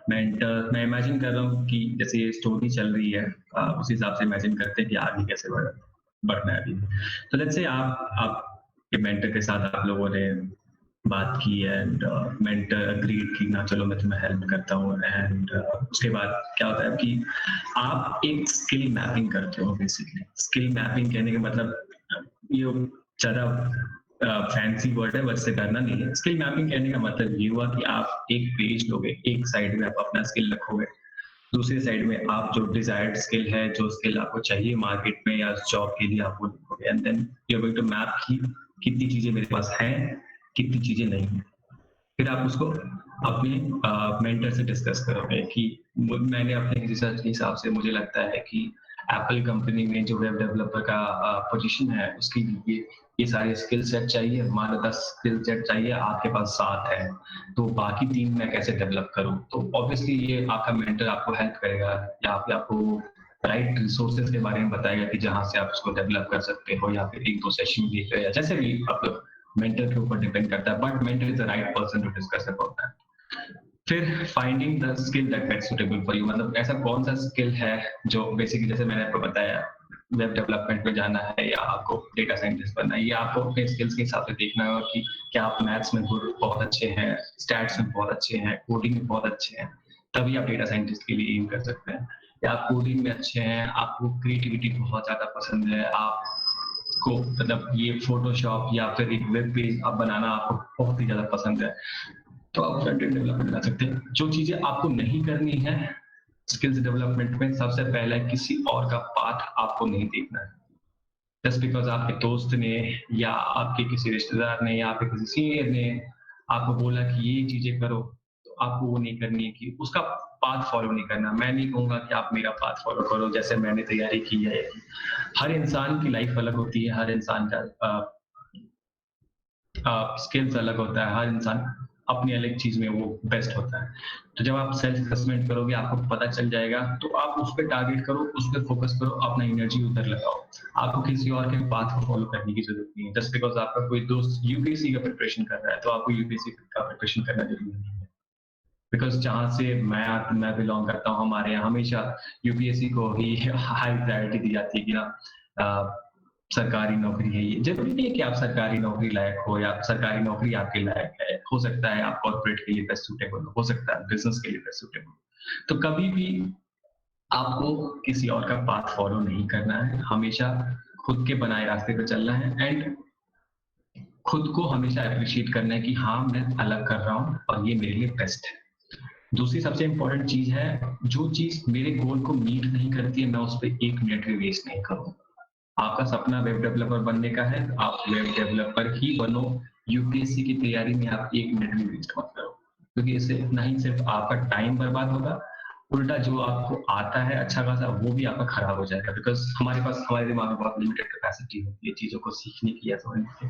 mentor, मैं इमेजिन कर रहा हूँ कि जैसे ये स्टोरी चल रही है, उस हिसाब से इमेजिन करते हैं कि आगे कैसे बढ़ना है अभी। तो लेट्स से आप कि मेंटर के साथ आप लोगों ने बात की एंड मेंटर अग्रीड कि ना चलो मैं तुम्हें हेल्प करता हूँ एंड उसके बाद क्या होता है कि आप एक स्किल मैपिंग करते हो बेसिकली। स्किल मैपिंग कहने का मतलब ये ज़्यादा फैंसी वर्ड है, वैसे करना नहीं है। स्किल मैपिंग कहने का मतलब ये हुआ कि आप एक पेज लोगे, एक साइड में आप अपना स्किल रखोगे, दूसरी साइड में आप जो डिजायर्ड स्किल है, जो स्किल आपको चाहिए मार्केट में या जॉब के लिए आप वो लिखोगे and then you are going to map कि कितनी चीजें मेरे पास हैं, कितनी चीजें नहीं है। फिर आप उसको अपने मेंटर से डिस्कस करोगे कि मैंने अपने रिसर्च के हिसाब से मुझे लगता है कि एप्पल कंपनी में जो वेब डेवलपर का पोजीशन है उसके लिए ये सारे स्किल सेट चाहिए, हमारा 10 स्किल सेट चाहिए, आपके पास 7 है, तो बाकी 3 मैं कैसे डेवलप करूं? तो ऑब्वियसली ये आपका मेंटर आपको हेल्प करेगा या फिर आपको राइट रिसोर्सेज के बारे में बताएगा कि जहां से आप उसको डेवलप कर सकते हो या फिर 1-2 सेशन देख रहे हैं या जैसे भी आप लोग, मेंटर के ऊपर डिपेंड करता है, but mentor is the right person to discuss about that. फिर finding the skill that best suitable for you, मतलब ऐसा कौन सा स्किल है जो बेसिकली जैसे मैंने आपको बताया वेब डेवलपमेंट में जाना है या आपको डेटा साइंटिस्ट बनना है, ये आपको अपने स्किल्स के हिसाब से देखना होगा कि क्या आप मैथ्स में बहुत अच्छे हैं, स्टैट्स में बहुत अच्छे हैं, कोडिंग में बहुत अच्छे हैं, तभी आप डेटा साइंटिस्ट के लिए एम कर सकते हैं। या आप कोडिंग में अच्छे हैं, आपको क्रिएटिविटी बहुत ज्यादा पसंद है, आपको मतलब ये फोटोशॉप या फिर एक वेब पेज आप बनाना आपको बहुत ही ज्यादा पसंद है, तो आप फ्रंट एंड डेवलपमेंट बना सकते हैं। जो चीजें आपको नहीं करनी है स्किल्स डेवलपमेंट में, सबसे पहले किसी और का पाथ आपको नहीं देखना है। जस्ट बिकॉज आपके दोस्त ने या आपके किसी रिश्तेदार ने या आपके किसी सीनियर ने आपको बोला कि ये चीजें करो, तो आपको वो नहीं करनी है, कि उसका पाथ फॉलो नहीं करना। मैं नहीं कहूंगा कि आप मेरा पाथ फॉलो करो जैसे मैंने तैयारी की है। हर इंसान की लाइफ अलग होती है, हर इंसान का स्किल्स अलग होता है, हर इंसान अपनी अलग चीज में वो बेस्ट होता है। तो जब आप सेल्फ असेसमेंट करोगे आपको पता चल जाएगा, तो आप उस पर टारगेट करो, उस पर फोकस करो, अपना एनर्जी उधर लगाओ। आपको किसी और के पाथ को फॉलो करने की जरूरत नहीं है। जस्ट बिकॉज आपका कोई दोस्त यूपीएससी का प्रिपरेशन कर रहा है तो आपको यूपीएससी का प्रिपरेशन करना जरूरी नहीं है। बिकॉज जहाँ से मैं बिलोंग करता हूँ, हमारे यहाँ हमेशा यूपीएससी को ही हाई प्रायोरिटी दी जाती है कि ना सरकारी नौकरी है। ये जरूरी नहीं है कि आप सरकारी नौकरी लायक हो या सरकारी नौकरी आपके लायक है, हो सकता है आप कॉर्पोरेट के लिए बेस्ट सूटेबल हो सकता है बिजनेस के लिए बेस्ट सूटेबल। तो कभी भी आपको किसी और का पाथ फॉलो नहीं करना है, हमेशा खुद के बनाए रास्ते पे चलना है एंड खुद को हमेशा अप्रिशिएट करना है कि हाँ मैं अलग कर रहा हूँ और ये मेरे लिए बेस्ट है। दूसरी सबसे इंपॉर्टेंट चीज है, जो चीज मेरे गोल को मीट नहीं करती है मैं उस पर 1 मिनट भी वेस्ट नहीं करूँ। आपका सपना वेब डेवलपर बनने का है, आप वेब डेवलपर ही बनो। यूपीएससी की तैयारी में आप 1 मिनट भी वेस्ट मत करो, क्योंकि इससे ना ही सिर्फ आपका टाइम बर्बाद होगा, उल्टा जो आपको आता है अच्छा खासा वो भी आपका खराब हो जाएगा। बिकॉज हमारे दिमाग में बहुत लिमिटेड कैपेसिटी होती है चीजों को सीखने की या समझने की।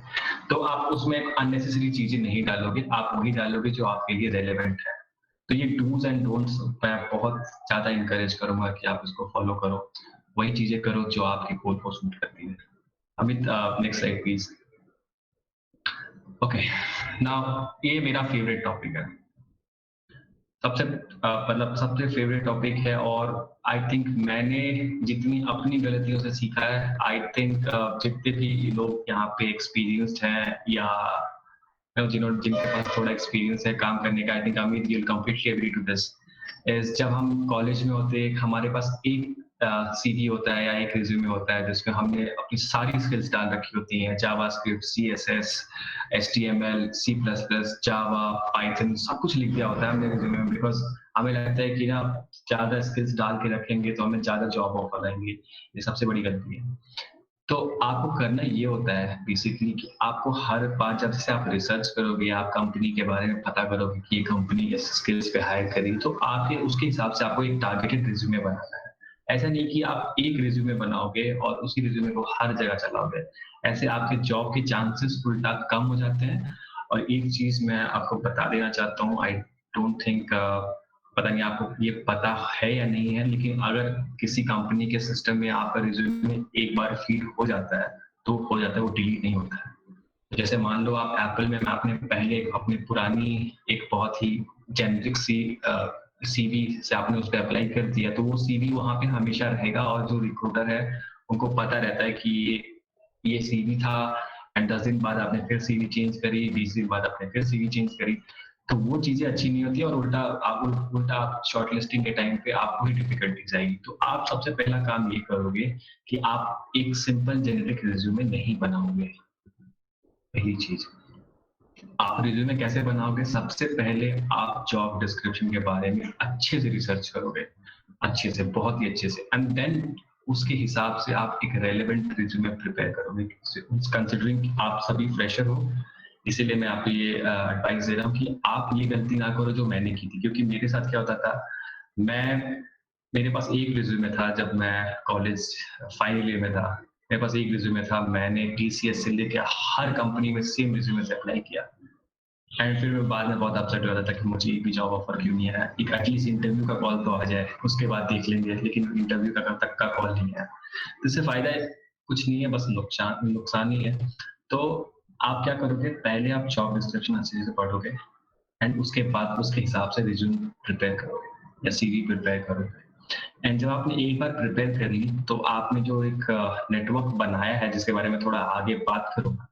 तो आप उसमें अननेसेसरी चीजें नहीं डालोगे, आप वही डालोगे जो आपके लिए रेलेवेंट है। तो ये डूज एंड डोंट्स मैं बहुत ज्यादा इंकरेज करूंगा कि आप इसको फॉलो करो, वही चीजें करो जो आपके गोल को सूट करती है। Amit, next slide please. Okay, now ये मेरा फेवरेट टॉपिक है, मतलब सबसे फेवरेट टॉपिक है, और आई थिंक मैंने जितनी अपनी गलतियों से सीखा है, आई थिंक जितने भी लोग यहाँ पे एक्सपीरियंस्ड हैं या जिनके पास थोड़ा एक्सपीरियंस है काम करने का, I think Amit you will completely agree to this, is जब हम कॉलेज में होते हैं हमारे पास एक सीवी होता है या एक रिज्यूमे होता है जिसमें हमने अपनी सारी स्किल्स डाल रखी होती हैं, JavaScript, CSS, HTML, C plus plus, Java, Python, सब कुछ लिख दिया होता है हमने रिज्यूमे में। बिकॉज हमें लगता है कि ना ज्यादा स्किल्स डाल के रखेंगे तो हमें ज्यादा जॉब ऑफर आएंगे। ये सबसे बड़ी गलती है। तो आपको करना ये होता है बेसिकली कि आपको हर बार जब से आप रिसर्च करोगे, आप कंपनी के बारे में पता करोगे कि ये कंपनी इस स्किल्स पे हायर करेगी, तो आपके उसके हिसाब से आपको एक टारगेटेड रिज्यूमे बनाना है। ऐसा नहीं कि आप एक रिज्यूमे बनाओगे और उसी रिज्यूमे को हर जगह चलाओगे, ऐसे आपके जॉब के चांसेस उल्टा कम हो जाते हैं। और एक चीज मैं आपको बता देना चाहता हूँ, आई डोंट थिंक, पता नहीं आपको ये पता है या नहीं है, लेकिन अगर किसी कंपनी के सिस्टम में आपका रिज्यूमे एक बार फीड हो जाता है तो हो जाता है, वो डिलीट नहीं होता है। जैसे मान लो आप एप्पल में, आपने पहले अपनी पुरानी एक बहुत ही जेनेरिक सी सीवी से आपने उस पर अप्लाई कर दिया, तो वो सीवी वहां पे हमेशा रहेगा और जो रिक्रूटर है उनको पता रहता है कि ये सीवी था, एंड 10 दिन बाद आपने फिर सीवी चेंज करी, 20 दिन बाद आपने फिर सीवी चेंज करी, तो वो चीजें अच्छी नहीं होती और उल्टा आप शॉर्ट लिस्टिंग के टाइम पे आपको ही डिफिकल्टीज आएगी। तो आप सबसे पहला काम ये करोगे कि आप एक सिंपल जेनेरिक रिज्यूमे नहीं बनाओगे। पहली चीज, आप रिज्यूमे कैसे बनाओगे? सबसे पहले आप जॉब डिस्क्रिप्शन के बारे में अच्छे से रिसर्च करोगे, अच्छे से, बहुत ही अच्छे से, एंड देन उसके हिसाब से आप एक रेलेवेंट रिज्यूमे प्रिपेयर करोगे। कंसिडरिंग आप सभी फ्रेशर हो, इसीलिए मैं आपको ये एडवाइस दे रहा हूँ कि आप ये गलती ना करो जो मैंने की थी, क्योंकि मेरे साथ क्या होता था, मेरे पास एक रिज्यूमे था जब मैं कॉलेज फाइनल ईयर में था, मेरे पास एक रिज्यूमे था, मैंने टीसीएस से लेके हर कंपनी में सेम रिज्यूमे से अप्लाई किया, एंड फिर मैं बाद में बहुत अपसेट हो रहा था कि मुझे एक भी जॉब ऑफर क्यों नहीं आया, एक एटलीस्ट इंटरव्यू का कॉल तो आ जाए, उसके बाद देख लेंगे, लेकिन इंटरव्यू का कब तक का कॉल नहीं आया। तो इससे फायदा कुछ नहीं है, बस नुकसान ही है। तो आप क्या करोगे, पहले आप जॉब डिस्क्रिप्शन अच्छे से पढ़ोगे एंड उसके बाद उसके हिसाब से रिज्यूम प्रिपेयर करोगे या सीवी प्रिपेयर करोगे। एंड जब आपने एक बार प्रिपेयर कर ली तो आपने जो एक नेटवर्क बनाया है, जिसके बारे में थोड़ा आगे बात करूंगा,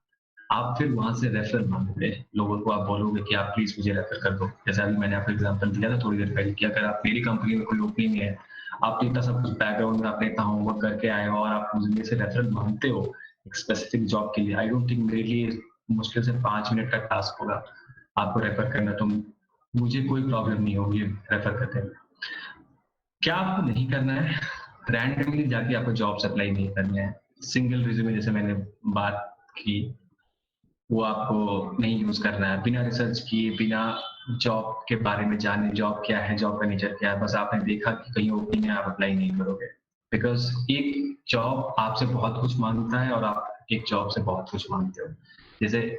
आप फिर वहां से रेफर मांगोगे, लोगों को आप बोलोगे कि आप प्लीज मुझे रेफर कर दो। जैसे अभी मैंने आपको एग्जांपल दिया था थोड़ी देर पहले कि अगर आप मेरी कंपनी में कोई ओपनिंग है, आप इतना सब कुछ बैकग्राउंड में आपने इतना होमवर्क करके आए हो और आप मुझे से रेफरल मांगते हो एक स्पेसिफिक जॉब के लिए, आई डोंट थिंक मेरे लिए मुश्किल से 5 मिनट का टास्क होगा आपको रेफर करना, तो मुझे कोई प्रॉब्लम नहीं होगी रेफर करते हुए। क्या आपको नहीं करना है, रैंडमली जाके आपको जॉब्स अप्लाई नहीं करने हैं। सिंगल रिज्यूमे जैसे मैंने बात की, वो आपको नहीं यूज करना है, बिना रिसर्च किए, बिना जॉब के बारे में जाने, जॉब क्या है, जॉब का नेचर क्या है, बस आपने देखा कि कहीं ओपनिंग है, आप अप्लाई नहीं करोगे। बिकॉज एक जॉब आपसे बहुत कुछ मांगता है और आप एक जॉब से बहुत कुछ मांगते हो। जैसे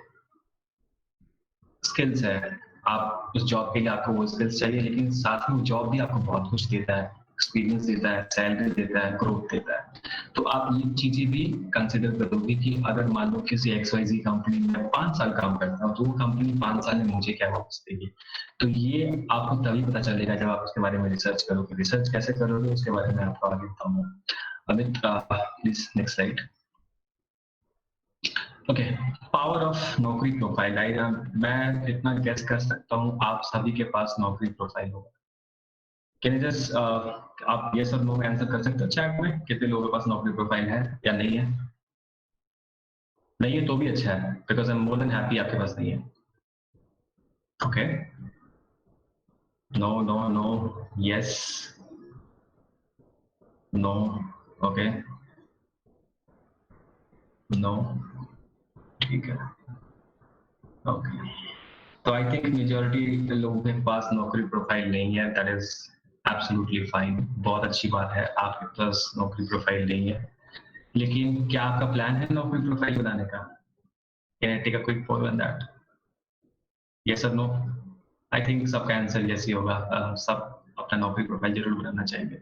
स्किल्स है, आप उस जॉब के लिए आपको वो स्किल्स चाहिए, लेकिन साथ में जॉब भी आपको बहुत कुछ देता है, एक्सपीरियंस देता है, सैलरी देता है, ग्रोथ देता है। तो आप ये चीजें भी कंसिडर करोगे कि अगर मान लो किसी XYZ कंपनी में 5 साल काम करता हूँ, तो वो कंपनी 5 साल में मुझे क्या वापस देगी। तो ये आपको तभी पता चलेगा जब आप उसके बारे में रिसर्च करोगे। रिसर्च कैसे करोगे उसके बारे में आपको आगे बताऊंगा। Amit, please next slide. Okay, power of नौकरी प्रोफाइल। मैं इतना गेस कर सकता हूँ आप सभी के पास नौकरी प्रोफाइल होगा। कैन यू जस्ट आप यस और नो में आंसर कर सकते हो चैट में, कितने लोगों के पास नौकरी प्रोफाइल है या नहीं है? नहीं है तो भी अच्छा है, because I am more than happy आपके पास नहीं है। Okay, no no no, yes, no, okay, no, ठीक है, ओके। तो आई थिंक मेजोरिटी लोगों के पास नौकरी प्रोफाइल नहीं है, दैट इज एब्सोल्युटली फाइन, बहुत अच्छी बात है आपके पास नौकरी प्रोफाइल नहीं है। लेकिन क्या आपका प्लान है नौकरी प्रोफाइल बनाने का? Can I take a quick poll on that? Yes और नो? आई थिंक सबका आंसर यस ही होगा। सब अपना नौकरी प्रोफाइल जरूर बनाना चाहेंगे।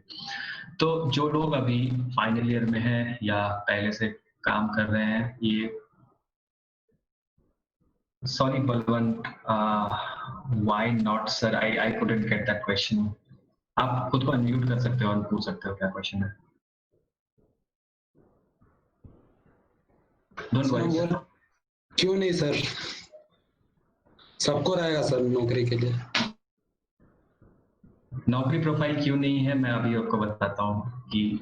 तो जो लोग अभी फाइनल ईयर में हैं या पहले से काम कर रहे हैं, ये sorry Balwant, why not sir, I couldn't get that question. आप खुद को अनम्यूट कर सकते हो और पूछ सकते हो क्या क्वेश्चन है। Don't worry sir. क्यों नहीं सर, सबको रहेगा सर नौकरी के लिए। नौकरी प्रोफाइल क्यों नहीं है, मैं अभी आपको बताता हूँ कि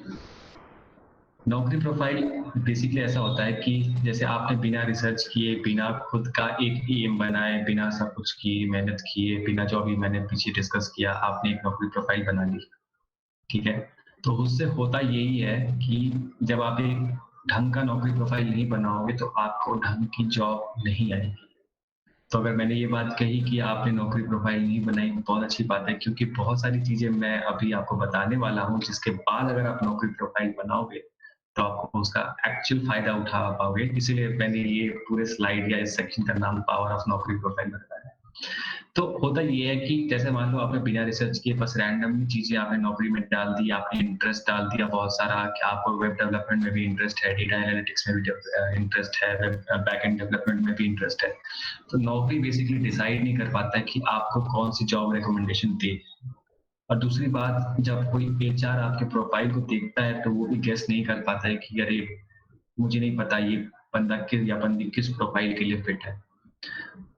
नौकरी प्रोफाइल बेसिकली ऐसा होता है कि जैसे आपने बिना रिसर्च किए, बिना खुद का एक एम बनाए, बिना सब कुछ किए, मेहनत किए, बिना जो अभी मैंने पीछे डिस्कस किया, आपने एक नौकरी प्रोफाइल बना ली, ठीक है। तो उससे होता यही है कि जब आप एक ढंग का नौकरी प्रोफाइल नहीं बनाओगे तो आपको ढंग की जॉब नहीं आएगी। तो अगर मैंने ये बात कही कि आपने नौकरी प्रोफाइल नहीं बनाई, बहुत अच्छी बात है, क्योंकि बहुत सारी चीजें मैं अभी आपको बताने वाला हूँ जिसके बाद अगर आप नौकरी प्रोफाइल बनाओगे तो आपको उसका एक्चुअल फायदा उठा पाओगे। इसीलिए मैंने ये पूरे स्लाइड या इस सेक्शन का नाम पावर ऑफ नौकरी प्रोफाइल रखा है। तो होता ये है कि जैसे मान लो आपने बिना रिसर्च किए बस रैंडमली चीजें आपने नौकरी में डाल दी, आपने इंटरेस्ट डाल दिया बहुत सारा कि आपको वेब डेवलपमेंट में भी इंटरेस्ट है, डेटा एनालिटिक्स में भी इंटरेस्ट है, बैकएंड डेवलपमेंट में भी इंटरेस्ट है। तो नौकरी बेसिकली डिसाइड नहीं कर पाता है कि आपको कौन सी जॉब रिकमेंडेशन दे। और दूसरी बात, जब कोई HR आपके प्रोफाइल को देखता है तो वो भी गेस नहीं कर पाता है कि अरे मुझे नहीं पता ये बंदा किस या बंदी किस प्रोफाइल के लिए फिट है।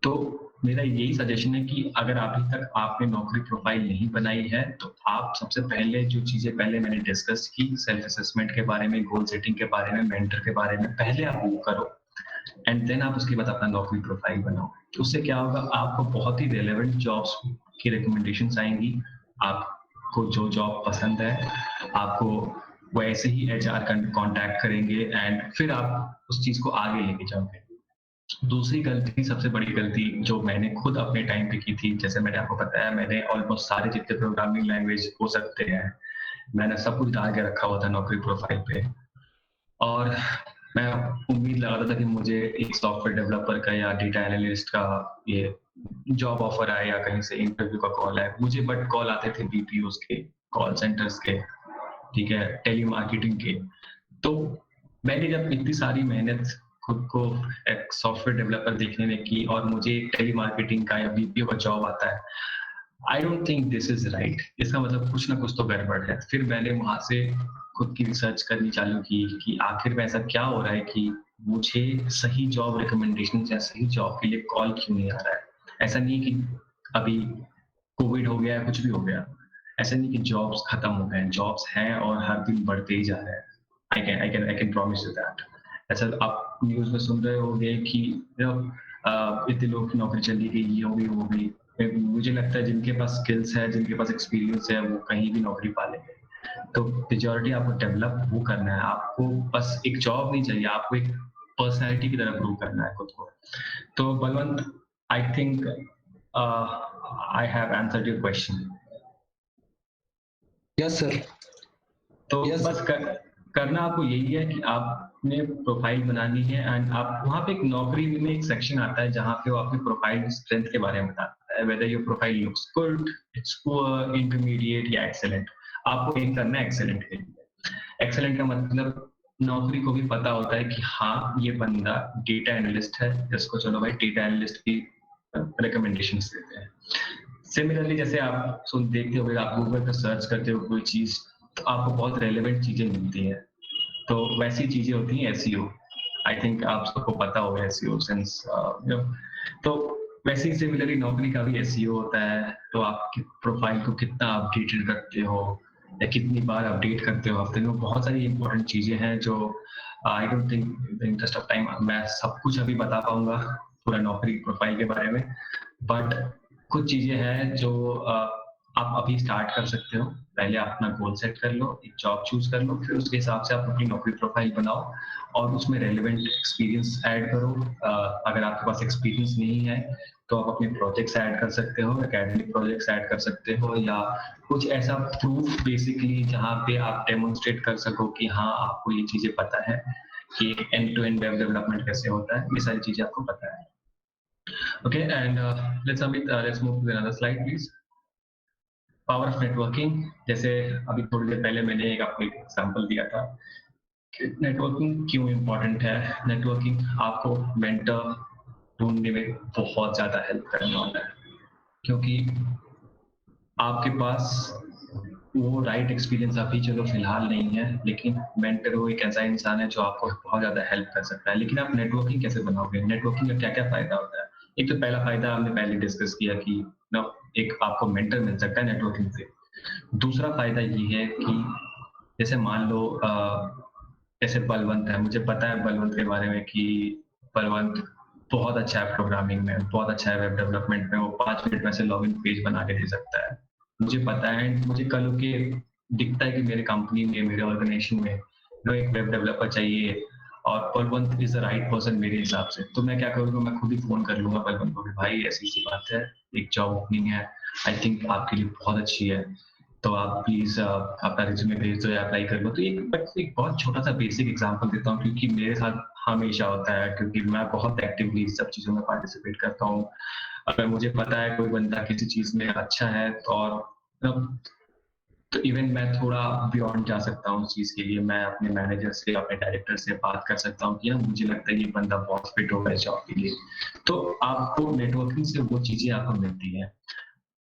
तो मेरा यही सजेशन है कि अगर अभी तक आपने नौकरी प्रोफाइल नहीं बनाई है तो आप सबसे पहले जो चीजें पहले मैंने डिस्कस की, सेल्फ असेसमेंट के बारे में, गोल सेटिंग के बारे में, मेंटर के बारे में, पहले आप वो करो एंड देन आप उसके बाद अपना नौकरी प्रोफाइल बनाओ। उससे क्या होगा, आपको बहुत ही रेलेवेंट जॉब्स की रिकमेंडेशंस आएंगी, आपको जो जॉब पसंद है आपको वैसे ही एचआर कांटेक्ट करेंगे एंड फिर आप उस चीज को आगे लेके जाओगे। दूसरी गलती, सबसे बड़ी गलती जो मैंने खुद अपने टाइम पे की थी, जैसे मैंने आपको बताया, मैंने ऑलमोस्ट सारे जितने प्रोग्रामिंग लैंग्वेज हो सकते हैं मैंने सब कुछ डाल के रखा हुआ था नौकरी प्रोफाइल पे, और मैं उम्मीद लगाता था कि मुझे एक सॉफ्टवेयर डेवलपर का या डेटा एनालिस्ट का ये जॉब ऑफर आए या कहीं से इंटरव्यू का कॉल आए मुझे, बट कॉल आते थे बीपीओस के, कॉल सेंटर्स के, ठीक है, टेलीमार्केटिंग के। तो मैंने जब इतनी सारी मेहनत खुद को एक सॉफ्टवेयर डेवलपर देखने में की और मुझे टेलीमार्केटिंग का या बीपीओ का जॉब आता है, I don't think this is right, इसका मतलब कुछ ना कुछ तो गड़बड़ है। फिर मैंने वहां से खुद की रिसर्च करनी चालू की कि आखिर में ऐसा क्या हो रहा है कि मुझे सही जॉब रिकमेंडेशन या सही जॉब के लिए कॉल क्यों नहीं आ रहा है। ऐसा नहीं है कि अभी कोविड हो गया है, कुछ भी हो गया, ऐसा नहीं कि जॉब्स खत्म हो गए हैं, जॉब्स हैं और हर दिन बढ़ते ही जा रहे हैं। I can promise you that. ऐसा आप न्यूज में सुन रहे होंगे कि इतने लोग की नौकरी चली गई, ये हो गई, वो हो गई। मुझे लगता है जिनके पास स्किल्स है, जिनके पास एक्सपीरियंस है, वो कहीं भी नौकरी पा लेंगे। तो मेजॉरिटी आपको डेवलप वो करना है, आपको बस एक जॉब नहीं चाहिए, आपको एक पर्सनैलिटी की तरह ग्रो करना है खुद को। तो Balwant, I think I have answered your question. Yes sir. तो Yes, बस करना आपको यही है कि आपने प्रोफाइल बनानी है एंड आप वहाँ पे एक नौकरी में एक सेक्शन आता है जहाँ पे वो आपकी प्रोफाइल स्ट्रेंथ के बारे में बताता है, whether your profile looks good, it's poor, intermediate या एक्सेलेंट। आपको एम करना है एक्सेलेंट के लिए। एक्सेलेंट का मतलब नौकरी को भी पता होता है कि हाँ ये बंदा डेटा एनालिस्ट है, जिसको चलो भाई डेटा एनालिस्ट की रिकमेंडेशंस देते हैं। सिमिलरली जैसे आप देखते हो, आप गूगल पर सर्च करते हो कोई चीज तो आपको बहुत रेलेवेंट चीजें मिलती हैं, तो वैसी चीजें होती हैं एसईओ। आई थिंक आप सबको पता होगा एसईओ सेंस, तो वैसे ही सिमिलरली नौकरी का भी एसईओ होता है। तो आप प्रोफाइल को कितना अपडेटेड रखते हो या कितनी बार अपडेट करते हो हफ्ते में, बहुत सारी इंपॉर्टेंट चीजें हैं जो I don't think in interest of time मैं सब कुछ अभी बता पाऊंगा पूरा नौकरी प्रोफाइल के बारे में, बट कुछ चीजें हैं जो आप अभी स्टार्ट कर सकते हो। पहले आप अपना गोल सेट कर लो, एक जॉब चूज कर लो, फिर उसके हिसाब से आप अपनी नौकरी प्रोफाइल बनाओ और उसमें रेलेवेंट एक्सपीरियंस ऐड करो। अगर आपके पास एक्सपीरियंस नहीं है तो आप अपने प्रोजेक्ट्स ऐड कर सकते हो, एकेडमिक प्रोजेक्ट्स ऐड कर सकते हो, या कुछ ऐसा प्रूफ बेसिकली जहाँ पे आप डेमोन्स्ट्रेट कर सको कि हाँ आपको ये चीजें पता है कि end to end web development कैसे होता है, ये सारी चीजें आपको पता है। Okay, and let's move to another slide please. Power of networking, जैसे अभी थोड़ी देर पहले मैंने आपको एक एग्जांपल दिया था कि नेटवर्किंग क्यों इम्पोर्टेंट है। नेटवर्किंग आपको मेंटर ढूंढने में बहुत ज्यादा हेल्प करने वाला है, क्योंकि आपके पास वो राइट एक्सपीरियंस अभी चलो फिलहाल नहीं है, लेकिन मेंटर वो एक ऐसा इंसान है जो आपको बहुत ज्यादा हेल्प कर सकता है। लेकिन आप नेटवर्किंग कैसे बनाओगे, नेटवर्किंग का क्या क्या फायदा होता है। एक तो पहला फायदा हमने पहले डिस्कस किया कि एक आपको मेंटर मिल सकता है नेटवर्किंग से। दूसरा फायदा ये है कि जैसे मान लो जैसे बलवंत है, मुझे पता है बलवंत के बारे में कि बलवंत बहुत अच्छा है प्रोग्रामिंग में, बहुत अच्छा है वेब डेवलपमेंट में, वो 5 मिनट में से लॉगिन पेज बना के दे सकता है। मुझे पता है, मुझे कल के दिखता है कि मेरे कंपनी में, मेरे ऑर्गेनाइजेशन में एक वेब डेवलपर चाहिए और Balwant is the right person मेरे हिसाब से। तो मैं क्या करूँगा, मैं खुद ही फोन कर लूंगा बलवंत को कि भाई ऐसी सी बात है, एक जॉब ओपनिंग है, आई थिंक आपके लिए बहुत अच्छी है, तो आप प्लीज अपना रिज्यूमे भेज दो या अप्लाई कर लो। तो एक बहुत छोटा सा बेसिक एग्जांपल देता हूँ, क्योंकि मेरे साथ हमेशा होता है, क्योंकि मैं बहुत एक्टिवली सब चीजों में पार्टिसिपेट करता हूँ। अगर मुझे पता है कोई बंदा किसी चीज में अच्छा है तो इवन मैं थोड़ा बियॉन्ड जा सकता हूँ उस चीज के लिए। मैं अपने मैनेजर से, अपने डायरेक्टर से बात कर सकता हूँ कि मुझे लगता है ये बंदा बहुत फिट होगा इस जॉब के लिए। तो आपको नेटवर्किंग से वो चीजें आपको मिलती है।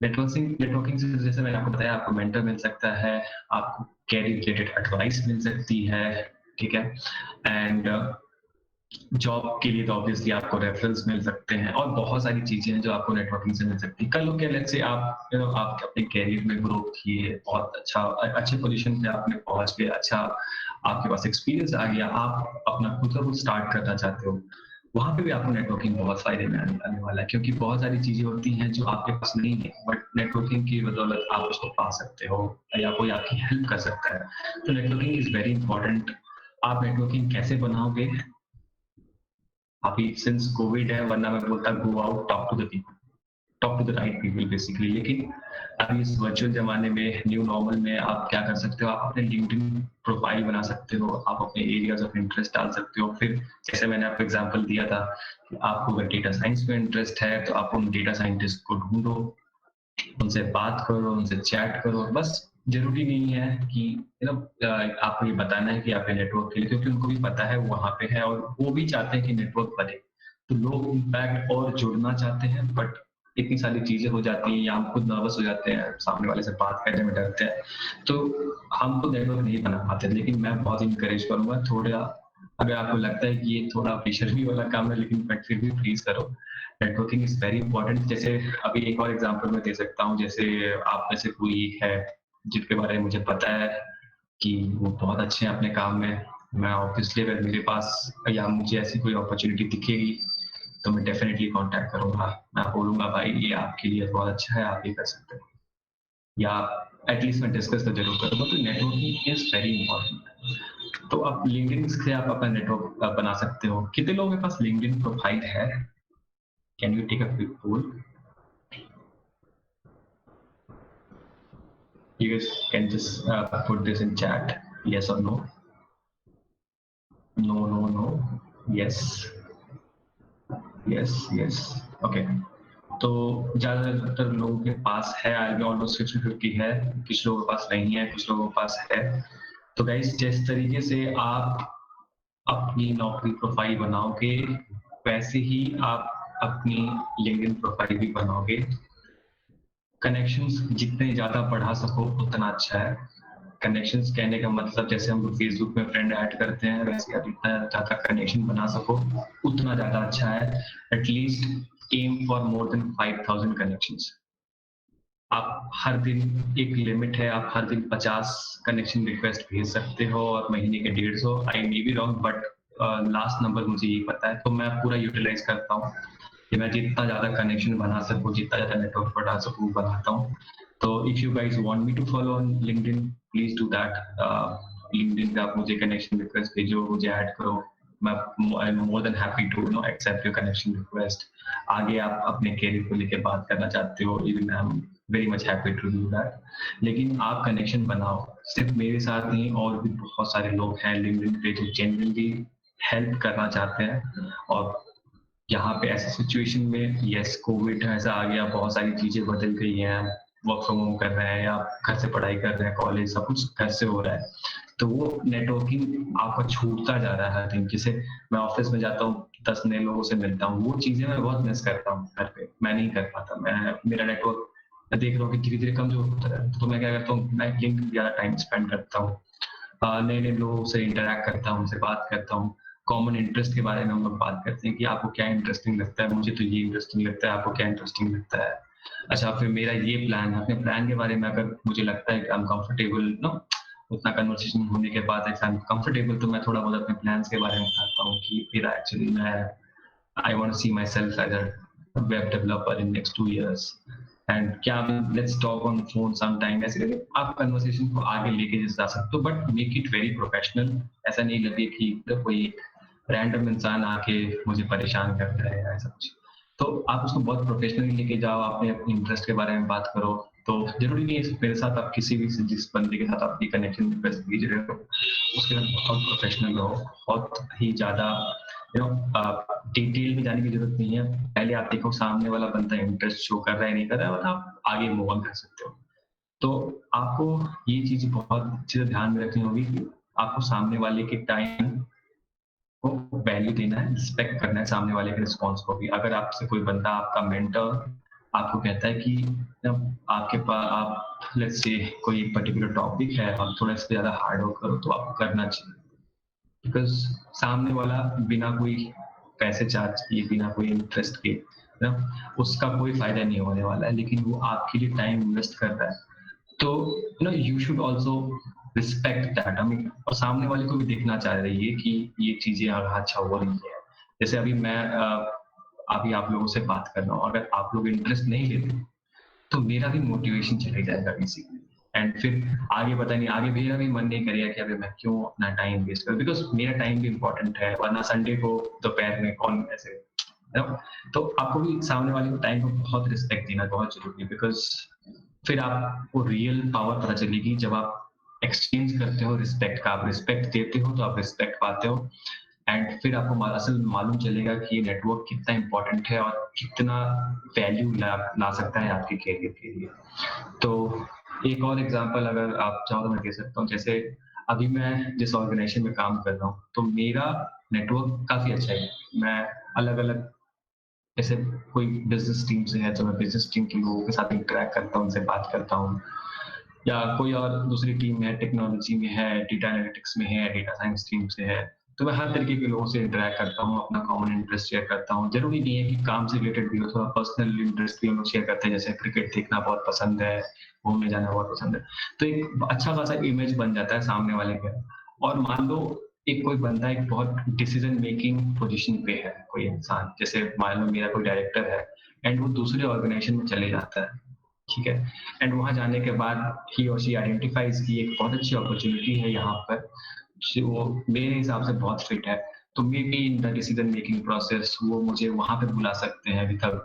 नेटवर्किंग से जैसे मैंने आपको बताया, आपको मेंटर मिल सकता है, आपको कैरियर रिलेटेड एडवाइस मिल सकती है, ठीक है, एंड जॉब के लिए तो ऑब्वियसली आपको रेफरेंस मिल सकते हैं और बहुत सारी चीजें हैं जो आपको नेटवर्किंग से मिल सकती है। कल को क्या लेट्स से आप आप अपने कैरियर में ग्रो किए, बहुत अच्छा अच्छे पोजीशन पे आपने पहुंच गए, अच्छा आपके पास एक्सपीरियंस आ गया, आप अपना खुद का कुछ स्टार्ट करना चाहते हो, वहां पे भी आपको नेटवर्किंग बहुत फायदे में आने वाला है, क्योंकि बहुत सारी चीजें होती हैं जो आपके पास नहीं है बट नेटवर्किंग की बदौलत आप उसको पा सकते हो या कोई आपकी हेल्प कर सकता है। तो नेटवर्किंग इज वेरी इंपॉर्टेंट। आप नेटवर्किंग कैसे बनाओगे? अभी सिंस कोविड है, वरना मैं बोलता go out, talk to the people, talk to the right people basically. लेकिन अभी इस वर्चुअल जमाने में, न्यू नॉर्मल में, आप क्या कर सकते हो? आप अपने लिंक्डइन प्रोफाइल बना सकते हो, आप अपने एरियाज ऑफ इंटरेस्ट डाल सकते हो। फिर जैसे मैंने आपको एग्जांपल दिया था कि आपको अगर डेटा साइंस में इंटरेस्ट है तो आप उन डेटा साइंटिस्ट को ढूंढो, उनसे बात करो, उनसे चैट करो। बस जरूरी नहीं है कि आपको ये बताना है कि आपके नेटवर्क के लिए, क्योंकि उनको भी पता है वहां पे है और वो भी चाहते हैं कि नेटवर्क बने। तो लोग इम्पैक्ट और जुड़ना चाहते हैं, बट इतनी सारी चीजें हो जाती हैं या हम खुद नर्वस हो जाते हैं, सामने वाले से बात करने में डरते हैं, तो हम तो नेटवर्क नहीं बना पाते। लेकिन मैं बहुत इंकरेज करूंगा, थोड़ा अगर आपको लगता है कि ये थोड़ा बेशर्मी वाला काम है, लेकिन बट फिर भी प्लीज करो। Networking is very important. जैसे अभी एक और एग्जांपल मैं दे सकता हूँ, जैसे आप में से कोई है जिनके बारे में मुझे पता है कि वो बहुत अच्छे हैं अपने काम में, मैं ऑब्वियसली अगर मेरे पास या मुझे ऐसी कोई अपॉर्चुनिटी दिखेगी तो मैं डेफिनेटली कांटेक्ट करूंगा। मैं बोलूंगा भाई ये आपके लिए बहुत अच्छा है, आप ये कर सकते हो, या एटलीस्ट मैं डिस्कस तो जरूर करूंगा। तो नेटवर्किंग इज वेरी इंपॉर्टेंट। तो आप लिंक्डइन से आप अपना नेटवर्क बना सकते हो। कितने लोगों के पास लिंक्डइन प्रोफाइल है? Can you take a quick poll? You guys can just put this in chat, yes or no. No, no, no. Yes, yes, yes. Okay. तो ज्यादातर लोगों के पास है, आई ऑलमोस्ट 50-50 है, कुछ लोगों के पास नहीं है, कुछ लोगों के पास है। तो गाइस, जिस तरीके से आप अपनी नौकरी प्रोफाइल बनाओगे वैसे ही आप अपनी लिंक्डइन प्रोफाइल भी बनाओगे। कनेक्शंस जितने ज्यादा बढ़ा सको उतना अच्छा है। कनेक्शंस कहने का मतलब जैसे हम लोग फेसबुक में फ्रेंड ऐड करते हैं, वैसे आप जितना ज्यादा कनेक्शन बना सको उतना ज्यादा अच्छा है। At least aim for more than 5000 connections. आप हर दिन, एक लिमिट है, आप हर दिन 50 कनेक्शन रिक्वेस्ट भेज सकते हो और महीने के 150। I may be wrong but last number मुझे यही पता है। तो मैं पूरा यूटिलाइज करता हूँ कि मैं जितना ज्यादा कनेक्शन बना सकूं, जितना ज्यादा नेटवर्क बढ़ा सकूं, बनाता हूँ। तो if you guys want me to follow on LinkedIn, please do that. LinkedIn पे आप मुझे कनेक्शन रिक्वेस्ट भेजो, मुझे ऐड करो। मैं I am more than happy to accept your connection request. आगे आप अपने कैरियर को लेकर बात करना चाहते हो, even I am very much happy to do that. लेकिन आप कनेक्शन बनाओ। सिर्फ मेरे साथ नहीं, और भी बहुत सारे लोग हैं लिंक्डइन पे जो जेन्युइनली हेल्प करना चाहते हैं। और यहाँ पे ऐसे सिचुएशन में, यस कोविड ऐसा आ गया, बहुत सारी चीजें बदल गई हैं, वर्क फ्रॉम होम कर रहे हैं या घर से पढ़ाई कर रहे हैं, कॉलेज सब कुछ घर से हो रहा है, तो वो नेटवर्किंग आपका छूटता जा रहा है हर दिन। जैसे मैं ऑफिस में जाता हूँ, 10 नए लोगों से मिलता हूँ, वो चीजें मैं बहुत मिस करता हूँ घर पे, मैं नहीं कर पाता। मैं मेरा नेटवर्क मैं देख रहा हूँ कि धीरे धीरे कमजोर होता है। तो मैं क्या करता हूँ, मैं लिंक्डइन ज्यादा टाइम स्पेंड करता हूँ, नए नए लोगों से इंटरेक्ट करता हूँ, उनसे बात करता हूँ। कॉमन इंटरेस्ट के बारे में हम लोग बात करते हैं कि आपको क्या इंटरेस्टिंग लगता है, मुझे तो ये इंटरेस्टिंग लगता है, आपको क्या इंटरेस्टिंग लगता है। अच्छा, फिर मेरा ये प्लान है, अपने प्लान के बारे में अगर मुझे लगता है कि आई एम कंफर्टेबल उतना कन्वर्सेशन होने के बाद आई एम कंफर्टेबल, तो मैं थोड़ा बहुत अपने प्लान्स के बारे में बताता हूँ कि मेरा एक्चुअली मैं I want to see myself as a web developer in next 2 years and क्या let's talk on phone some time. ऐसे करके आप कन्वर्सेशन को आगे लेके जा सकते हो, but make it very professional. ऐसा नहीं लगे कि कोई रैंडम इंसान आके मुझे परेशान कर रहा है ऐसा कुछ। तो आप उसको बहुत प्रोफेशनली लेके जाओ, अपने इंटरेस्ट के बारे में बात करो। तो जरूरी नहीं है मेरे साथ आप किसी भी जिस बंदे के साथ आपकी कनेक्शन रिक्वेस्ट भेज रहे हो उसके साथ बहुत प्रोफेशनल हो, बहुत ही ज्यादा डिटेल में जाने की जरूरत नहीं है। पहले आप देखो सामने वाला बंदा इंटरेस्ट शो कर रहा है नहीं कर रहा है, और आप आगे मूव ऑन कर सकते हो। तो आपको ये चीज बहुत अच्छे से ध्यान में रखनी होगी कि आपको सामने वाले के टाइम को वैल्यू देना है, रिस्पेक्ट करना है सामने वाले के रिस्पॉन्स को भी। अगर आपसे कोई बंदा, आपका मेंटर आपको कहता है कि आपके पास आप लेट्स से कोई पर्टिकुलर टॉपिक है, आप थोड़ा इस पे ज्यादा हार्ड वर्क करो, तो आपको करना चाहिए। बिकॉज सामने वाला बिना कोई पैसे चार्ज किए, बिना कोई इंटरेस्ट के ना, उसका कोई फायदा नहीं होने वाला है, लेकिन वो आपके लिए टाइम इन्वेस्ट कर रहा है। तो you should also respect that. I mean, और सामने वाले को भी देखना चाह रही है कि ये चीजें अच्छा हो रही है। जैसे अभी मैं अभी आप लोगों से बात कर रहा हूँ, अगर आप लोग इंटरेस्ट नहीं लेते तो मेरा भी मोटिवेशन चले जाएगा बेसिकली। एंड फिर आगे पता नहीं, आगे मेरा भी मन नहीं करेगा कि अभी मैं क्यों अपना टाइम वेस्ट करूं, बिकॉज मेरा टाइम भी इम्पोर्टेंट है, वरना संडे को दोपहर में कौन ऐसे तो आपको भी सामने वाले को टाइम को बहुत रिस्पेक्ट देना बहुत जरूरी है। बिकॉज फिर आपको रियल पावर पता चलेगी जब आप एक्सचेंज करते हो रिस्पेक्ट का। आप रिस्पेक्ट देते हो तो आप रिस्पेक्ट पाते हो, एंड फिर आपको असल मालूम चलेगा कि ये नेटवर्क कितना इम्पोर्टेंट है और कितना वैल्यू ला सकता है आपके कैरियर के लिए। तो एक और एग्जांपल अगर आप चाहो तो मैं दे सकता हूँ। जैसे अभी मैं जिस ऑर्गेनाइजेशन में काम कर रहा हूँ, तो मेरा नेटवर्क काफी अच्छा है। मैं अलग अलग, जैसे कोई बिजनेस टीम से है तो मैं बिजनेस टीम के लोगों के साथ इंटरेक्ट करता हूँ, उनसे बात करता हूँ, या कोई और दूसरी टीम में है, टेक्नोलॉजी में है, डेटा एनालिटिक्स में है, डेटा साइंस टीम से है, तो मैं हर तरीके के लोगों से इंटरेक्ट करता हूँ, अपना कॉमन इंटरेस्ट शेयर करता हूँ। जरूरी नहीं है कि काम से रिलेटेड भी हो, थोड़ा पर्सनल इंटरेस्ट भी हम लोग शेयर करते हैं, जैसे क्रिकेट देखना बहुत पसंद है, घूमने जाना बहुत पसंद है। तो एक अच्छा खासा इमेज बन जाता है सामने वाले का। और मान लो एक कोई बंदा एक बहुत डिसीजन मेकिंग पोजीशन पे है, कोई इंसान, जैसे मान लो मेरा कोई डायरेक्टर है एंड वो दूसरे ऑर्गेनाइजेशन में चले जाता है, ठीक है, एंड वहां जाने के बाद ही और शी आइडेंटिफाइज की एक बहुत अच्छी अपॉर्चुनिटी है यहाँ पर, वो मेरे हिसाब से बहुत फिट है, तो may be in the decision making process वो मुझे वहां पे बुला सकते हैं with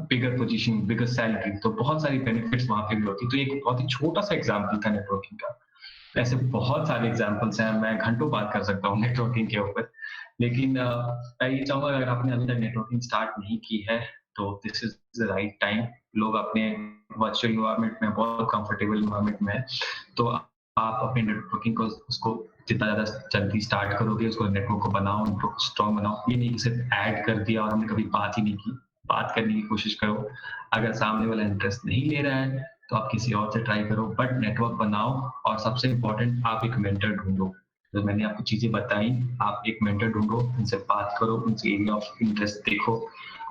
bigger position, bigger salary. तो बहुत सारी बेनिफिट्स वहां पे भी होती है। तो एक बहुत ही छोटा सा एग्जाम्पल था नेटवर्किंग का। ऐसे बहुत सारे एग्जाम्पल्स हैं, मैं घंटों बात कर सकता हूँ नेटवर्किंग के ऊपर। लेकिन मैं ये चाहूंगा अगर आपने अभी तक नेटवर्किंग स्टार्ट नहीं की है तो this is the right time. लोग अपने वर्चुअल इन्वायरमेंट में बहुत कंफर्टेबल इन्वायरमेंट में है, तो आप अपने नेटवर्किंग को उसको जितना ज्यादा जल्दी स्टार्ट करोगे, उसको नेटवर्क को बनाओ, नेटवर्क स्ट्रॉन्ग बनाओ। ये नहीं कि सिर्फ ऐड कर दिया और हमने कभी बात ही नहीं की। बात करने की कोशिश करो। अगर सामने वाला इंटरेस्ट नहीं ले रहा है तो आप किसी और से ट्राई करो, बट नेटवर्क बनाओ। और सबसे इम्पोर्टेंट, आप एक मेंटर ढूंढो। तो मैंने आपको चीजें बताई, आप एक मेंटर ढूंढो, उनसे बात करो, उनसे एरिया ऑफ इंटरेस्ट देखो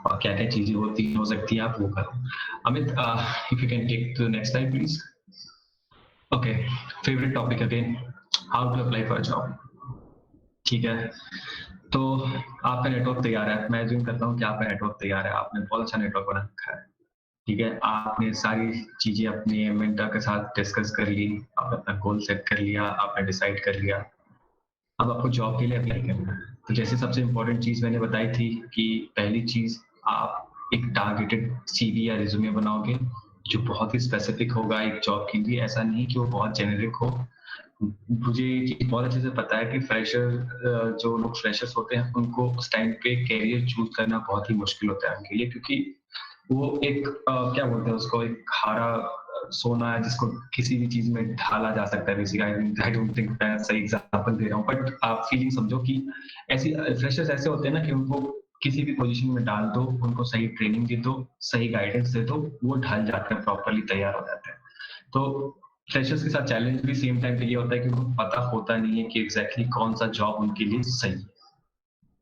और क्या क्या चीजें होती हो सकती है आप वो करो। Amit, if you can take to the next slide please. Okay, favourite topic again, how to apply for a job. ठीक है, तो आपका नेटवर्क तैयार है। मैं अज्यूम करता हूँ कि आपका नेटवर्क तैयार है, आपने बहुत अच्छा नेटवर्क बना रखा है। ठीक है, आपने सारी चीजें अपने मेंटर के साथ डिस्कस कर ली, आपने अपना गोल सेट कर लिया, आपने डिसाइड कर लिया, अब आपको जॉब के लिए अप्लाई करना है। तो जैसे सबसे इम्पोर्टेंट चीज मैंने बताई थी कि पहली चीज, आप एक टारगेटेड सीवी या रिज्यूमे बनाओगे जो बहुत ही स्पेसिफिक होगा एक जॉब के लिए। ऐसा नहीं कि वो बहुत जेनेरिक हो। मुझे ये चीज बहुत अच्छे से पता है कि फ्रेशर, जो लोग फ्रेशर्स होते हैं, उनको उस टाइम पे कैरियर चूज करना बहुत ही मुश्किल होता है उनके लिए, क्योंकि वो एक क्या बोलते हैं उसको, एक खारा सोना है जिसको किसी भी चीज में ढाला जा सकता है। बेसिकली आई डोंट थिंक मैं सही एग्जांपल दे रहा हूँ, बट आप फीलिंग समझो कि ऐसी फ्रेशर्स ऐसे होते हैं ना कि उनको किसी भी पोजीशन में डाल दो, उनको सही ट्रेनिंग दे दो, सही गाइडेंस दे दो, वो ढल जाते हैं, प्रॉपरली तैयार हो जाते हैं। तो फ्रेशर्स के साथ चैलेंज भी सेम टाइम पे ये होता है कि उनको पता होता नहीं है कि एग्जैक्टली कौन सा जॉब उनके लिए सही है।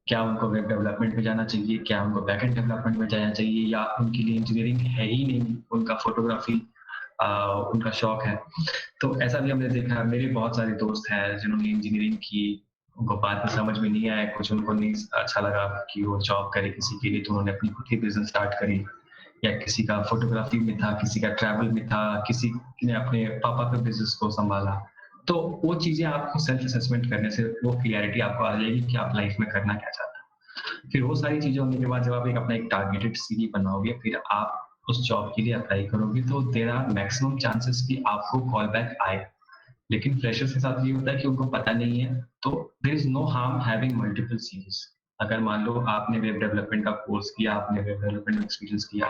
क्या उनको वेब डेवलपमेंट में जाना चाहिए, क्या उनको बैकएंड डेवलपमेंट में जाना चाहिए, या उनके लिए इंजीनियरिंग है ही नहीं, उनका फोटोग्राफी उनका शौक है। तो ऐसा भी हमने देखा है। मेरे बहुत सारे दोस्त हैं जिन्होंने इंजीनियरिंग की, उनको बाद में समझ में नहीं आया, कुछ उनको नहीं अच्छा लगा कि वो जॉब करे किसी के लिए, तो उन्होंने अपनी खुद की बिजनेस स्टार्ट करी। या किसी का फोटोग्राफी में था, किसी का ट्रैवल में था, किसी ने अपने पापा के बिजनेस को संभाला। तो वो चीजें आपको सेल्फ असेसमेंट करने से वो क्लियरिटी आपको आ जाएगी कि आप लाइफ में करना क्या चाहते हैं। फिर वो सारी चीजें होने के बाद जब आप एक अपना एक टारगेटेड सीवी बनाओगे, फिर आप उस जॉब के लिए अप्लाई करोगे, तो देयर आर मैक्सिमम चांसेस कि आपको कॉल बैक आए। लेकिन फ्रेशर्स के साथ ये होता है कि उनको पता नहीं है, तो there is no harm having multiple CVs. अगर मान लो आपने वेब डेवलपमेंट का कोर्स किया, आपने वेब डेवलपमेंट में एक्सपीरियंस किया,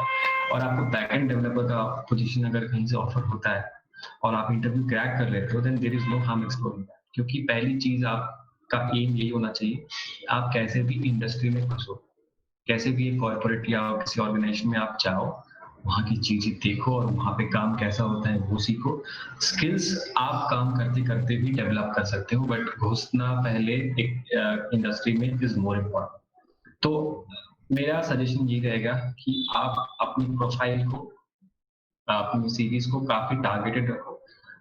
और आपको बैकएंड डेवलपर का पोजीशन अगर कहीं से ऑफर होता है और आप इंटरव्यू क्रैक कर लेते हो, then there is no harm exploring that. क्योंकि पहली चीज आपका एम यही होना चाहिए, आप कैसे भी इंडस्ट्री में घुसो, कैसे भी एक कॉर्पोरेट या किसी ऑर्गेनाइजेशन में आप जाओ, वहाँ की चीजें देखो और वहाँ पे काम कैसा होता है वो सीखो। स्किल्स आप काम करते करते भी डेवलप कर सकते हो, बट घुसना पहले एक इंडस्ट्री में इज मोर इम्पोर्टेंट। तो मेरा सजेशन ये रहेगा कि आप अपनी प्रोफाइल को, अपनी सीरीज को काफी टारगेटेड रखो।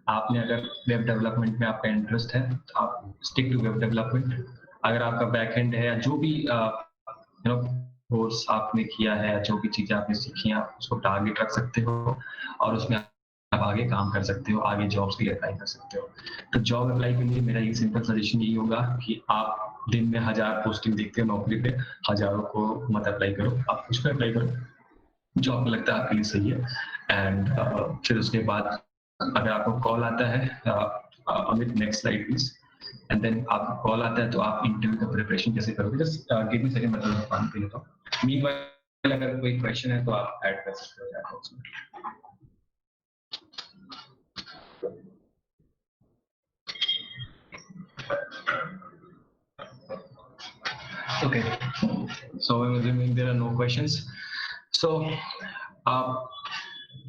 आपने अगर वेब डेवलपमेंट में आपका इंटरेस्ट है तो आप स्टिक टू वेब डेवलपमेंट। अगर आपका बैकएंड है या जो भी यू नो कोर्स आपने किया है या जो भी चीजें आपने सीखी हैं, आप उसको टारगेट रख सकते हो और उसमें आप आगे काम कर सकते हो, आगे जॉब्स के लिए अप्लाई कर सकते हो। तो जॉब अप्लाई के लिए मेरा ये सिंपल सजेशन यही होगा कि आप दिन में 1000 पोस्टिंग देखते हो नौकरी पे, हजारों को मत अप्लाई करो, आप कुछ पे अप्लाई करो जो आपको लगता है आपके लिए सही है। एंड फिर उसके बाद अगर आपको कॉल आता है, Amit next slide please, and then आपको कॉल आता है तो आप इंटरव्यू का प्रिपरेशन कैसे करोगे? जस्ट गिव मी सेकंड, मतलब पानी पी लेता हूं। मीनवाइल अगर कोई क्वेश्चन है तो आप ऐड कर सकते हो चैट बॉक्स में। Okay, so I'm assuming there are no questions. So,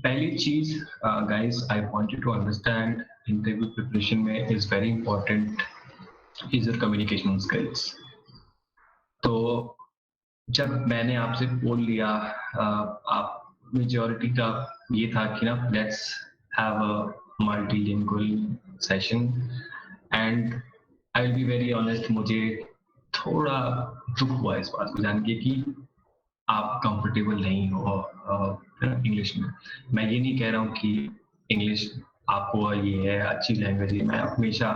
पहली चीज guys, I want you to understand interview preparation में is very important is your communication skills. तो जब मैंने आपसे बोल लिया, आप मेजॉरिटी का ये था कि ना let's have a multilingual session, and I will be very honest, मुझे थोड़ा दुख हुआ इस बात को जान के कि आप कंफर्टेबल नहीं हो इंग्लिश में। मैं ये नहीं कह रहा हूँ कि इंग्लिश आपको ये है अच्छी लैंग्वेज है, मैं हमेशा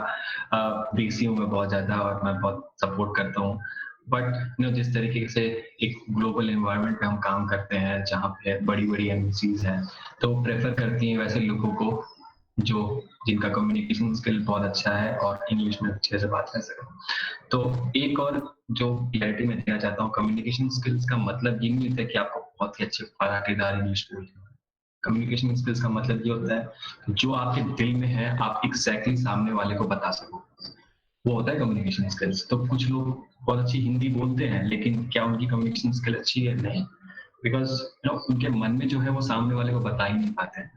देसी हूँ मैं बहुत ज्यादा और मैं बहुत सपोर्ट करता हूँ, बट जिस तरीके से एक ग्लोबल एनवायरनमेंट में हम काम करते हैं जहाँ पे बड़ी बड़ी एमएनसीज हैं, तो प्रेफर करती हैं वैसे लोगों को जो जिनका कम्युनिकेशन स्किल बहुत अच्छा है और इंग्लिश में अच्छे से बात कर सके। तो एक और जो क्लैरिटी मैं देना चाहता हूँ, कम्युनिकेशन स्किल्स का मतलब ये नहीं होता है कि आपको बहुत ही अच्छे फराटेदार इंग्लिश बोलनी है। कम्युनिकेशन स्किल्स का मतलब ये होता है जो आपके दिल में है आप एग्जैक्टली सामने वाले को बता सको, वो होता है कम्युनिकेशन स्किल्स। तो कुछ लोग बहुत अच्छी हिंदी बोलते हैं लेकिन क्या उनकी कम्युनिकेशन स्किल अच्छी है? नहीं, बिकॉज उनके मन में जो है वो सामने वाले को बता ही नहीं पाते हैं।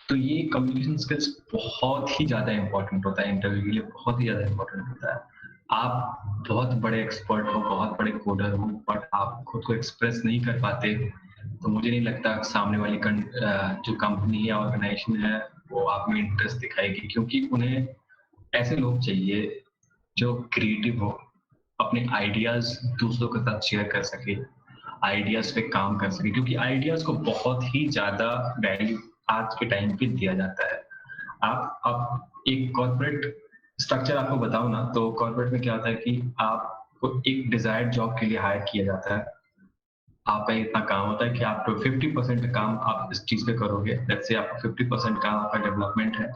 तो ये कम्युनिकेशन स्किल्स बहुत ही ज्यादा इंपॉर्टेंट होता है इंटरव्यू के लिए, बहुत ही ज्यादा इंपॉर्टेंट होता है। आप बहुत बड़े एक्सपर्ट हो, बहुत बड़े कोडर हो, बट आप खुद को एक्सप्रेस नहीं कर पाते, तो मुझे नहीं लगता सामने वाली जो कंपनी या ऑर्गेनाइजेशन है वो आप में इंटरेस्ट दिखाएगी, क्योंकि उन्हें ऐसे लोग चाहिए जो क्रिएटिव हो, अपने आइडियाज दूसरों के साथ शेयर कर सके, आइडियाज पे काम कर सके, क्योंकि आइडियाज को बहुत ही ज्यादा वैल्यू आज के टाइम पे दिया जाता है। आप एक कॉर्पोरेट स्ट्रक्चर आपको बताओ ना, तो कॉर्पोरेट में क्या होता है कि आपको एक डिजायर्ड जॉब के लिए हायर किया जाता है, आपका इतना काम होता है कि आप 50% काम आप इस चीज पे करोगे, लेट्स से आपका 50% काम आपका डेवलपमेंट है,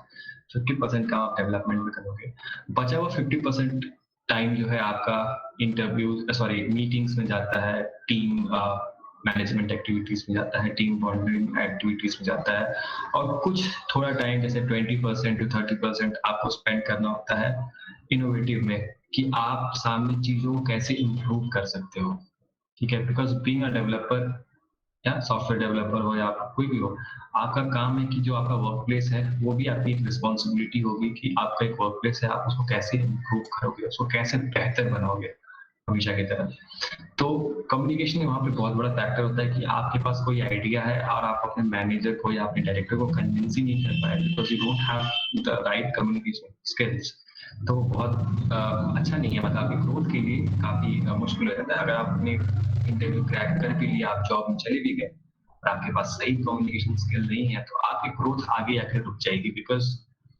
50% काम आप डेवलपमेंट में करोगे, बचा हुआ 50% टाइम जो है आपका मीटिंग्स में जाता है, टीम मैनेजमेंट एक्टिविटीज में जाता है, टीम बॉन्डिंग एक्टिविटीज में जाता है, और कुछ थोड़ा टाइम जैसे 20% to 30% आपको स्पेंड करना होता है इनोवेटिव में, कि आप सामने चीजों को कैसे इम्प्रूव कर सकते हो। ठीक है, बिकॉज बीइंग अ डेवलपर या सॉफ्टवेयर डेवलपर हो या कोई भी हो, आपका काम है कि जो आपका वर्क प्लेस है वो भी आपकी एक रिस्पॉन्सिबिलिटी होगी कि आपका एक वर्क प्लेस है, आप उसको कैसे इम्प्रूव करोगे, उसको कैसे बेहतर बनाओगे हमेशा की तरह। तो कम्युनिकेशन में वहाँ पे बहुत बड़ा फैक्टर होता है कि आपके पास कोई आइडिया है और आप अपने मैनेजर को या अपने डायरेक्टर को कन्विंस ही नहीं कर पाए because you don't have the right communication skills, तो बहुत अच्छा नहीं है, मतलब आपकी ग्रोथ के लिए काफी मुश्किल हो जाता है। अगर आप अपने इंटरव्यू क्रैक कर भी लिया, आप जॉब में चले भी गए और आपके पास सही कम्युनिकेशन स्किल नहीं है, तो आपकी ग्रोथ आगे आकर रुक जाएगी, बिकॉज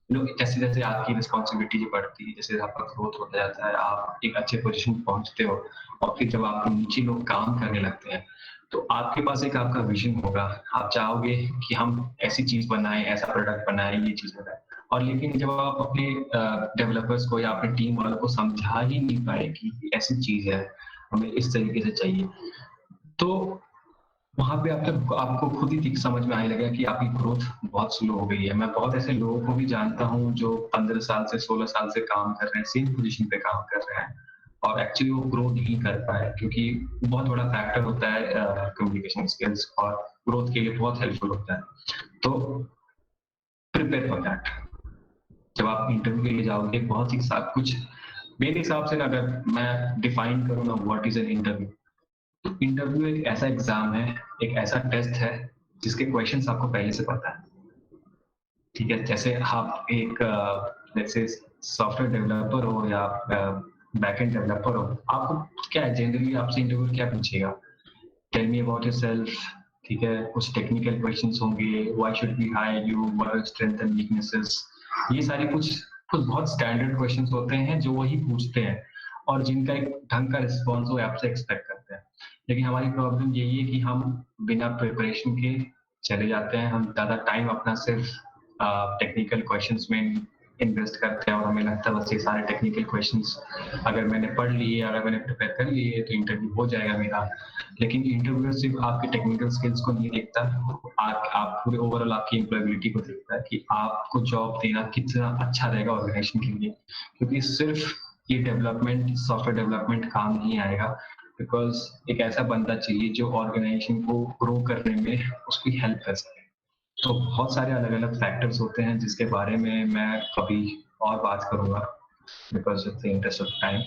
जैसे जैसे आपकी रिस्पॉन्सिबिलिटी बढ़ती है, जैसे आपका ग्रोथ होता जाता है, आप एक अच्छे पोजीशन पहुंचते हो, और फिर जब आपके नीचे लोग काम करने लगते हैं तो आपके पास एक आपका विजन होगा, आप चाहोगे कि हम ऐसी चीज बनाएं, ऐसा प्रोडक्ट बनाएं, ये चीज बनाएं, और लेकिन जब आप अपने डेवलपर्स को या अपने टीम वालों को समझा ही नहीं पाए कि ऐसी चीज है, हमें इस तरीके से चाहिए, तो वहां पे आपको खुद ही समझ में आने लगा कि आपकी ग्रोथ बहुत स्लो हो गई है। मैं बहुत ऐसे लोगों को भी जानता हूँ जो 15 साल से 16 साल से काम कर रहे हैं, सेम पोजीशन पे काम कर रहे हैं, और एक्चुअली वो ग्रो नहीं कर पाए, क्योंकि बहुत बड़ा फैक्टर होता है कम्युनिकेशन स्किल्स और ग्रोथ के लिए बहुत हेल्पफुल होता है। तो प्रिपेयर फॉर दैट। जब आप इंटरव्यू के लिए जाओगे बहुत ही सब कुछ मेरे हिसाब से, अगर मैं डिफाइन करूँ ना व्हाट इज एन इंटरव्यू, तो इंटरव्यू एक ऐसा एग्जाम है, एक ऐसा टेस्ट है जिसके क्वेश्चंस आपको पहले से पता है। ठीक है, जैसे आप एक जैसे सॉफ्टवेयर डेवलपर हो या बैकएंड डेवलपर हो, आपको क्या है जनरली आपसे इंटरव्यू क्या पूछेगा, टेल मी अबाउट योरसेल्फ। ठीक है, कुछ टेक्निकल क्वेश्चंस होंगे, why should we hire you, what are strength and weaknesses, ये सारे कुछ कुछ बहुत स्टैंडर्ड क्वेश्चंस होते हैं जो वही पूछते हैं और जिनका एक ढंग का रिस्पॉन्स वो आपसे एक्सपेक्ट करते हैं। लेकिन हमारी प्रॉब्लम यही है कि हम बिना प्रिपरेशन के चले जाते हैं, हम ज़्यादा टाइम अपना सिर्फ टेक्निकल क्वेश्चंस में इन्वेस्ट करते हैं और हमें लगता है बस ये सारे टेक्निकल क्वेश्चंस अगर मैंने पढ़ लिए, अगर मैंने प्रिपेयर कर लिए तो इंटरव्यू हो जाएगा मेरा। लेकिन इंटरव्यूअर सिर्फ आपके टेक्निकल स्किल्स को नहीं देखता, आप पूरे ओवरऑल आपकी एम्प्लॉयबिलिटी को देखता है कि आपको जॉब देना कितना अच्छा रहेगा ऑर्गेनाइजेशन के लिए। क्योंकि सिर्फ ये डेवलपमेंट, सॉफ्टवेयर डेवलपमेंट काम नहीं आएगा, बिकॉज एक ऐसा बंदा चाहिए जो ऑर्गेनाइजेशन को ग्रो करने में उसकी हेल्प कर सके। तो बहुत सारे अलग अलग फैक्टर्स होते हैं जिसके बारे में मैं कभी और बात करूंगा because of the interest of time.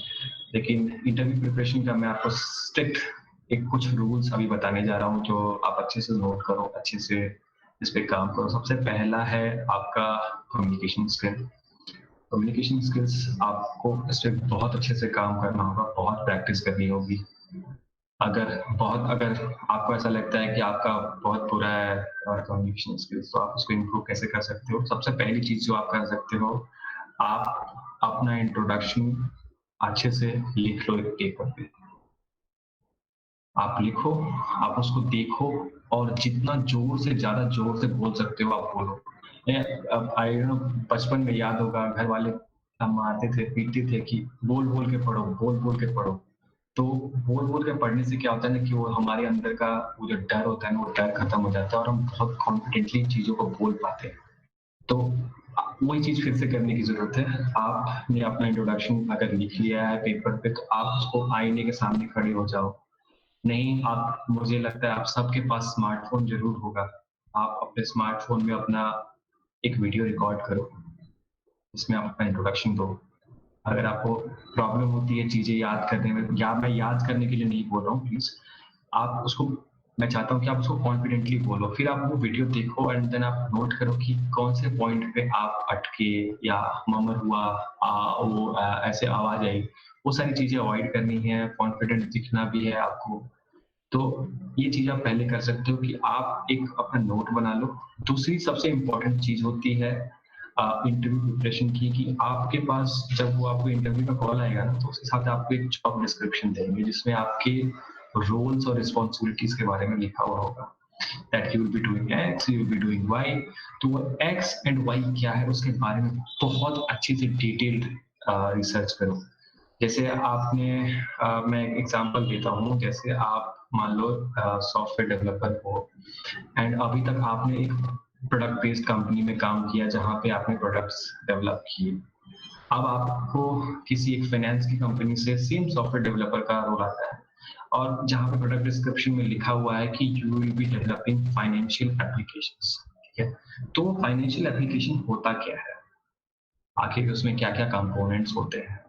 लेकिन इंटरव्यू प्रिपरेशन का मैं आपको स्ट्रिक्ट एक कुछ रूल्स अभी बताने जा रहा हूँ जो आप अच्छे से नोट करो, अच्छे से इस पे काम करो। सबसे पहला है आपका कम्युनिकेशन स्किल। कम्युनिकेशन स्किल्स आपको इस पे बहुत अच्छे से काम करना होगा, बहुत प्रैक्टिस करनी होगी। अगर आपको ऐसा लगता है कि आपका बहुत बुरा है कम्युनिकेशन स्किल्स, तो आप उसको इम्प्रूव कैसे कर सकते हो? सबसे पहली चीज जो आप कर सकते हो, आप अपना इंट्रोडक्शन अच्छे से लिख लो एक पेपर पे। आप लिखो, आप उसको देखो और जितना जोर से, ज्यादा जोर से बोल सकते हो आप बोलो। आई नो, बचपन में याद होगा घर वाले हम मारते थे, पीटते थे कि बोल बोल के पढ़ो, बोल बोल के पढ़ो। तो बोल बोल के पढ़ने से क्या होता है ना कि वो हमारे अंदर का वो जो डर होता है ना, वो डर खत्म हो जाता है और हम बहुत कॉन्फिडेंटली चीजों को बोल पाते हैं। तो वही चीज फिर से करने की जरूरत है। आपने अपना इंट्रोडक्शन अगर लिख लिया है पेपर पे, तो आप उसको आईने के सामने खड़े हो जाओ। नहीं, आप, मुझे लगता है आप सबके पास स्मार्टफोन जरूर होगा। आप अपने स्मार्टफोन में अपना एक वीडियो रिकॉर्ड करो, इसमें आप अपना इंट्रोडक्शन दो। अगर आपको प्रॉब्लम होती है चीजें याद करने में, या मैं याद करने के लिए नहीं बोल रहा हूँ प्लीज, आप उसको, मैं चाहता हूँ कि आप उसको कॉन्फिडेंटली बोलो। फिर आप वो वीडियो देखो एंड देन आप नोट करो कि कौन से पॉइंट पे आप अटके या ममर हुआ, ऐसे आवाज आई। वो सारी चीजें अवॉइड करनी है, कॉन्फिडेंट दिखना भी है आपको। तो ये चीज आप पहले कर सकते हो कि आप एक अपना नोट बना लो। दूसरी सबसे इम्पोर्टेंट चीज होती है इंटरव्यू प्रिपरेशन की, कि आपके पास जब वो आपको इंटरव्यू का कॉल आएगा ना, तो उसके साथ आपको एक जॉब डिस्क्रिप्शन देंगे जिसमें आपके रोल्स और रिस्पॉन्सिबिलिटीज के बारे में लिखा हुआ होगा। That you will be doing x, you will be doing Y. तो वो एक्स एंड वाई क्या है उसके बारे में बहुत अच्छी से डिटेल्ड रिसर्च करो। जैसे आपने मैं एक एग्जांपल देता हूँ, जैसे आप मान लो सॉफ्टवेयर डेवलपर हो एंड अभी तक आपने एक प्रोडक्ट बेस्ड कंपनी में काम किया जहाँ पे आपने प्रोडक्ट्स डेवलप किए। अब आपको किसी एक फाइनेंस की कंपनी से सेम सॉफ्टवेयर डेवलपर का रोल आता है और जहाँ पे प्रोडक्ट डिस्क्रिप्शन में लिखा हुआ है कि you will be developing financial applications. ठीक है, तो फाइनेंशियल एप्लीकेशन होता क्या है, आखिर उसमें क्या क्या कंपोनेंट्स होते हैं,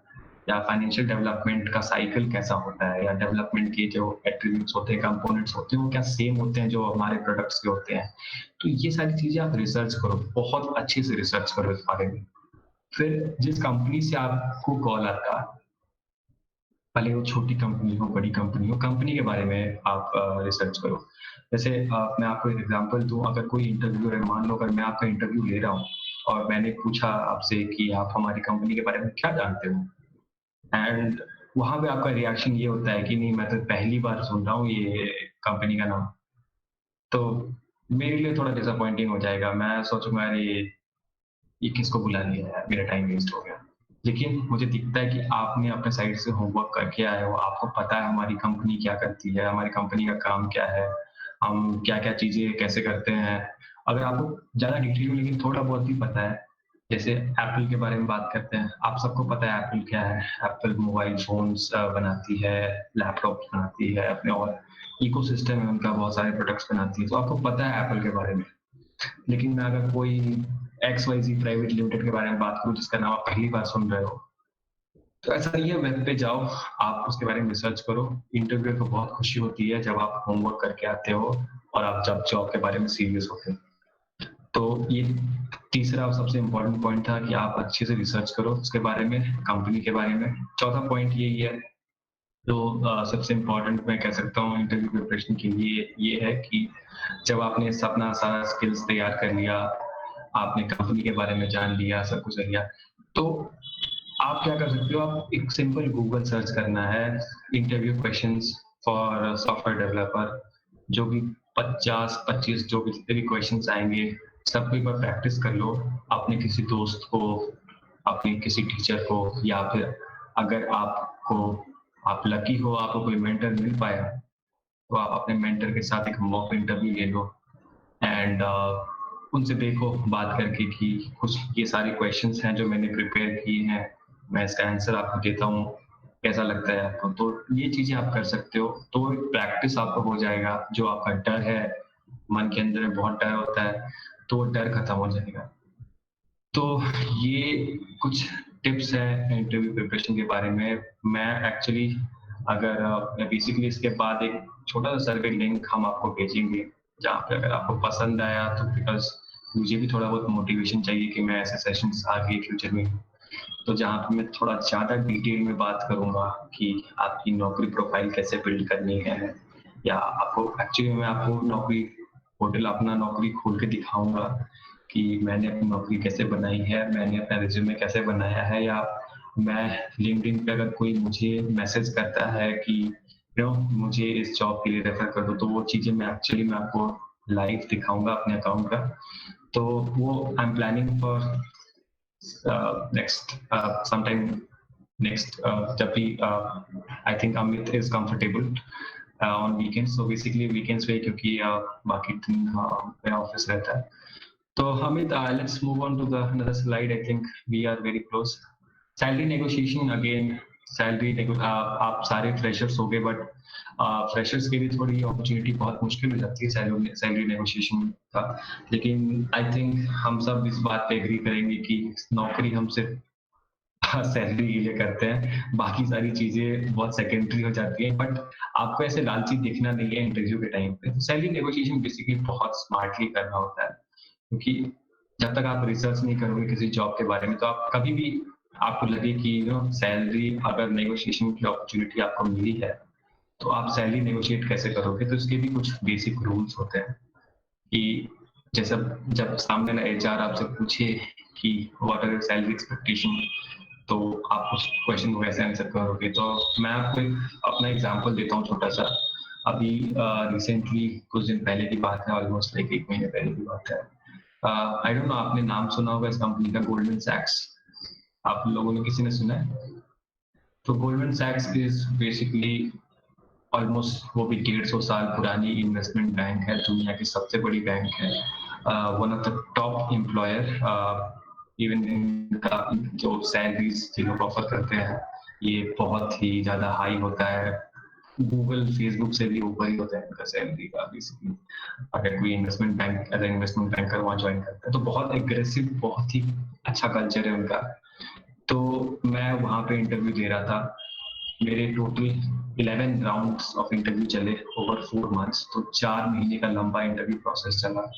या फाइनेंशियल डेवलपमेंट का साइकिल कैसा होता है, या डेवलपमेंट के जो एट्रीब्यूट्स होते हैं, कंपोनेंट्स होते हैं, वो क्या सेम होते हैं जो हमारे प्रोडक्ट्स के होते हैं। तो ये सारी चीजें आप रिसर्च करो, बहुत अच्छे से रिसर्च करो इस बारे में। फिर जिस कंपनी से आपको कॉल आता है, भले वो छोटी कंपनी हो बड़ी कंपनी हो, कंपनी के बारे में आप रिसर्च करो। जैसे मैं आपको एक एग्जांपल दूं, अगर कोई इंटरव्यू है, मान लो अगर मैं आपका इंटरव्यू ले रहा हूँ और मैंने पूछा आपसे कि आप हमारी कंपनी के बारे में क्या जानते हो, एंड वहां पे आपका रिएक्शन ये होता है कि नहीं, मैं तो पहली बार सुन रहा हूँ ये कंपनी का नाम, तो मेरे लिए थोड़ा डिसअपॉइंटिंग हो जाएगा। मैं सोचूंगा अरे ये किसको बुला लिया है, मेरा टाइम वेस्ट हो गया। लेकिन मुझे दिखता है कि आपने अपने साइड से होमवर्क करके आए हो, आपको पता है हमारी कंपनी क्या करती है, हमारी कंपनी का काम क्या है, हम क्या क्या चीजें कैसे करते हैं। अगर आपको ज्यादा डिटेल में लेकिन थोड़ा बहुत भी पता है, जैसे एप्पल के बारे में बात करते हैं, आप सबको पता है एप्पल क्या है। एप्पल मोबाइल फोन्स बनाती है, लैपटॉप बनाती है अपने, और इकोसिस्टम है उनका, बहुत सारे प्रोडक्ट्स बनाती है, तो आपको पता है एप्पल के बारे में। लेकिन मैं अगर कोई XYZ प्राइवेट लिमिटेड के बारे में बात करूं जिसका नाम आप पहली बार सुन रहे हो, तो ऐसा नहीं है, वेब पे जाओ, आप उसके बारे में रिसर्च करो। इंटरव्यू को बहुत खुशी होती है जब आप होमवर्क करके आते हो और आप जब जॉब के बारे में सीरियस होते हो। तो ये तीसरा सबसे इम्पोर्टेंट पॉइंट था कि आप अच्छे से रिसर्च करो उसके बारे में, कंपनी के बारे में। चौथा पॉइंट यही है जो सबसे इम्पोर्टेंट मैं कह सकता हूँ इंटरव्यू प्रिपरेशन के लिए, ये है कि जब आपने अपना सारा स्किल्स तैयार कर लिया, आपने कंपनी के बारे में जान लिया, सब कुछ कर लिया, तो आप क्या कर सकते हो, आप एक सिंपल गूगल सर्च करना है interview questions for software developer, जो भी 50-25 जो भी जितने भी क्वेश्चंस आएंगे सब एक बार प्रैक्टिस कर लो, अपने किसी दोस्त को, अपने किसी टीचर को, या फिर अगर आप लकी हो, आपको कोई मेंटर मिल पाया, तो आप अपने मेंटर के साथ एक मॉक इंटरव्यू ले लो एंड उनसे देखो बात करके कि कुछ ये सारे क्वेश्चंस हैं जो मैंने प्रिपेयर किए हैं, मैं इसका आंसर आपको देता हूँ, कैसा लगता है आपको। तो ये चीजें आप कर सकते हो, तो एक प्रैक्टिस आपको हो जाएगा। जो आपका डर है, मन के अंदर में बहुत डर होता है, तो वो डर खत्म हो जाएगा। तो ये कुछ टिप्स है इंटरव्यू प्रिपरेशन के बारे में। मैं एक्चुअली अगर बेसिकली इसके बाद एक छोटा सा सर्वे लिंक हम आपको भेजेंगे, जहाँ पे अगर आपको पसंद आया तो, बिकॉज मुझे भी थोड़ा बहुत मोटिवेशन चाहिए कि मैं ऐसे सेशंस आगे फ्यूचर में, तो जहाँ पे मैं थोड़ा ज़्यादा डिटेल में बात करूँगा कि आपकी नौकरी प्रोफाइल कैसे बिल्ड करनी है, या आपको एक्चुअली मैं आपको नौकरी पोर्टल, अपना नौकरी खोल के दिखाऊंगा कि मैंने अपनी नौकरी कैसे बनाई है, मैंने अपना रिज्यूमे कैसे बनाया है, या मैं लिंक्डइन पे अगर कोई मुझे मैसेज करता है कि मुझे इस जॉब के लिए रेफर कर दो, तो वो चीज़ें मैं एक्चुअली मैं आपको लाइव दिखाऊंगा अपने अकाउंट का। तो वो I am planning for next sometime next जब भी I think Amit is comfortable on weekends, so basically weekends पे, क्योंकि बाकी दिन मेरा ऑफिस रहता है। तो Amit, let's move on to the another slide, I think we are very close. Salary negotiation again, आप सारे फ्रेशर्स हो गए, बट फ्रेशर्स के लिए थोड़ी अपॉर्चुनिटी बहुत मुश्किल हो जाती है सैलरी नेगोशिएशन का। लेकिन आई थिंक हम सब इस बात पे एग्री करेंगे कि नौकरी हम सिर्फ सैलरी के लिए करते हैं, बाकी सारी चीजें बहुत सेकेंडरी हो जाती हैं। बट आपको ऐसे लालची दिखना नहीं है इंटरव्यू के टाइम पे। सैलरी नेगोशिएशन बेसिकली बहुत स्मार्टली करना होता है, क्योंकि जब तक आप रिसर्च नहीं करोगे किसी जॉब के बारे में, तो आप कभी भी आपको लगे कि सैलरी अगर नेगोशिएशन की अपॉर्चुनिटी आपको मिली है, तो आप सैलरी नेगोशिएट कैसे करोगे। तो इसके भी कुछ बेसिक रूल्स होते हैं कि जैसे जब सामने ना HR आपसे पूछे कि what are your salary expectation, तो आप उस क्वेश्चन को कैसे आंसर करोगे। तो मैं आपको अपना एग्जांपल देता हूँ छोटा सा। अभी रिसेंटली कुछ दिन पहले की बात है, ऑलमोस्ट लाइक 1 महीने पहले की बात है। आई डोंट नो, आपने नाम सुना होगा इस कंपनी का, गोल्डमैन सैक्स। आप लोगों ने किसी ने सुना है? तो गोल्डमैन सैक्स इज बेसिकली ऑलमोस्ट वो भी 150 साल पुरानी इन्वेस्टमेंट बैंक है, दुनिया की सबसे बड़ी बैंक है, one of the top employer. Even इनका जो सैलरीज जो लोग ऑफर करते हैं, ये बहुत ही ज्यादा हाई होता है, गूगल फेसबुक से भी ऊपर ही होता है इनका सैलरी का बेसिकली। अगर कोई investment bank as investment banker वहाँ ज्वाइन करता है, तो बहुत एग्रेसिव, बहुत ही अच्छा कल्चर है उनका। तो मैं वहाँ पे इंटरव्यू दे रहा था, मेरे टोटल 11 राउंड्स ऑफ इंटरव्यू चले ओवर 4 मंथ्स, तो 4 महीने का लंबा इंटरव्यू प्रोसेस चला,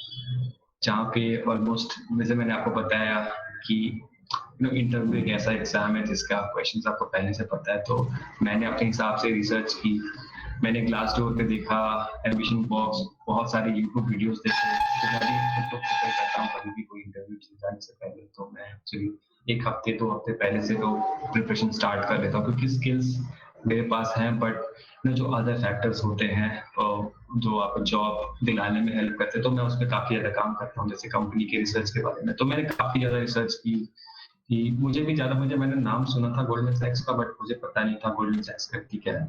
जहाँ पे ऑलमोस्ट, जैसे मैंने आपको बताया कि इंटरव्यू एक ऐसा एग्जाम है जिसका क्वेश्चंस आपको पहले से पता है। तो मैंने अपने हिसाब से रिसर्च की, मैंने ग्लासडोर पे देखा, एडमिशन बॉक्स, बहुत सारे यूट्यूब वीडियोस देखे। तो मैं भी खुद तो प्रिपेयर करता हूँ कभी भी कोई इंटरव्यू जाने से पहले, तो मैं एक्चुअली 1 हफ्ते 2 हफ्ते पहले से तो प्रिपरेशन स्टार्ट कर लेता हूँ, क्योंकि स्किल्स मेरे पास हैं, बट जो अदर फैक्टर्स होते हैं जो आपको जॉब दिलाने में हेल्प करते हैं, तो मैं उस पर काफी ज्यादा काम करता हूँ। जैसे कंपनी के रिसर्च के बारे में तो मैंने काफी ज्यादा रिसर्च की, कि मैंने नाम सुना था गोल्डमैन सैक्स का, बट मुझे पता नहीं था गोल्डमैन सैक्स करती क्या है।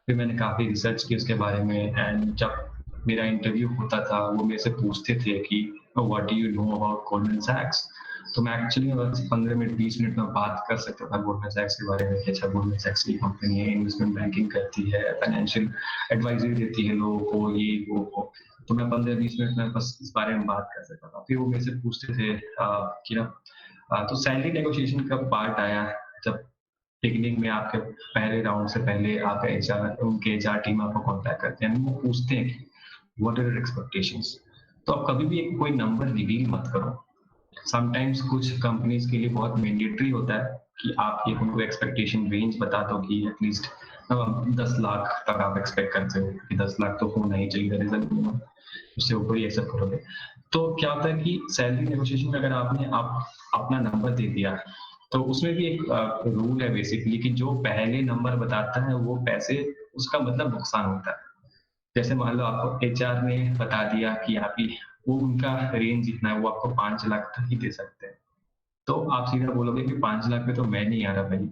फिर मैंने काफी रिसर्च की उसके बारे में, एंड जब मेरा इंटरव्यू होता था वो मेरे से पूछते थे कि what do you know about Goldman सैक्स। तो मैं एक्चुअली बस 15 मिनट 20 मिनट में बात कर सकता था गोल्डमैन सैक्स के बारे में कि अच्छा गोल्डमैन सैक्स की कंपनी है, इन्वेस्टमेंट बैंकिंग करती है, फाइनेंशियल एडवाइजरी देती है लोगों को, ये वो। तो मैं 15-20 मिनट में बस इस बारे में बात कर सकता था। फिर वो मेरे से पूछते थे कि ना तो सैलरी नेगोशिएशन का पार्ट आया जब बिगिनिंग में आपके पहले राउंड से पहले आपका उनके एचआर टीम आपको कांटेक्ट करते हैं, वो पूछते हैं कि व्हाट आर योर एक्सपेक्टेशंस। तो आप कभी भी कोई नंबर रिवील मत करो। समटाइम्स कुछ कंपनीज के लिए बहुत मैंडेटरी होता है कि आप ये उनको एक्सपेक्टेशन रेंज बता दो कि एटलीस्ट 10 लाख तक आप एक्सपेक्ट करते हो कि 10 लाख तो होना ही चाहिए रिजल्ट में, उससे ऊपर ही एक्सेप्ट करोगे। तो क्या होता है कि सैलरी नेगोशिएशन में अगर आपने अपना नंबर दे दिया तो उसमें भी एक रूल है बेसिकली कि जो पहले नंबर बताता है वो पैसे, उसका मतलब नुकसान होता है। जैसे मान लो आपको एचआर ने बता दिया कि वो उनका रेंज जितना है वो आपको 5 लाख तक ही दे सकते हैं, तो आप सीधा बोलोगे कि 5 लाख पे तो मैं नहीं आ रहा भाई,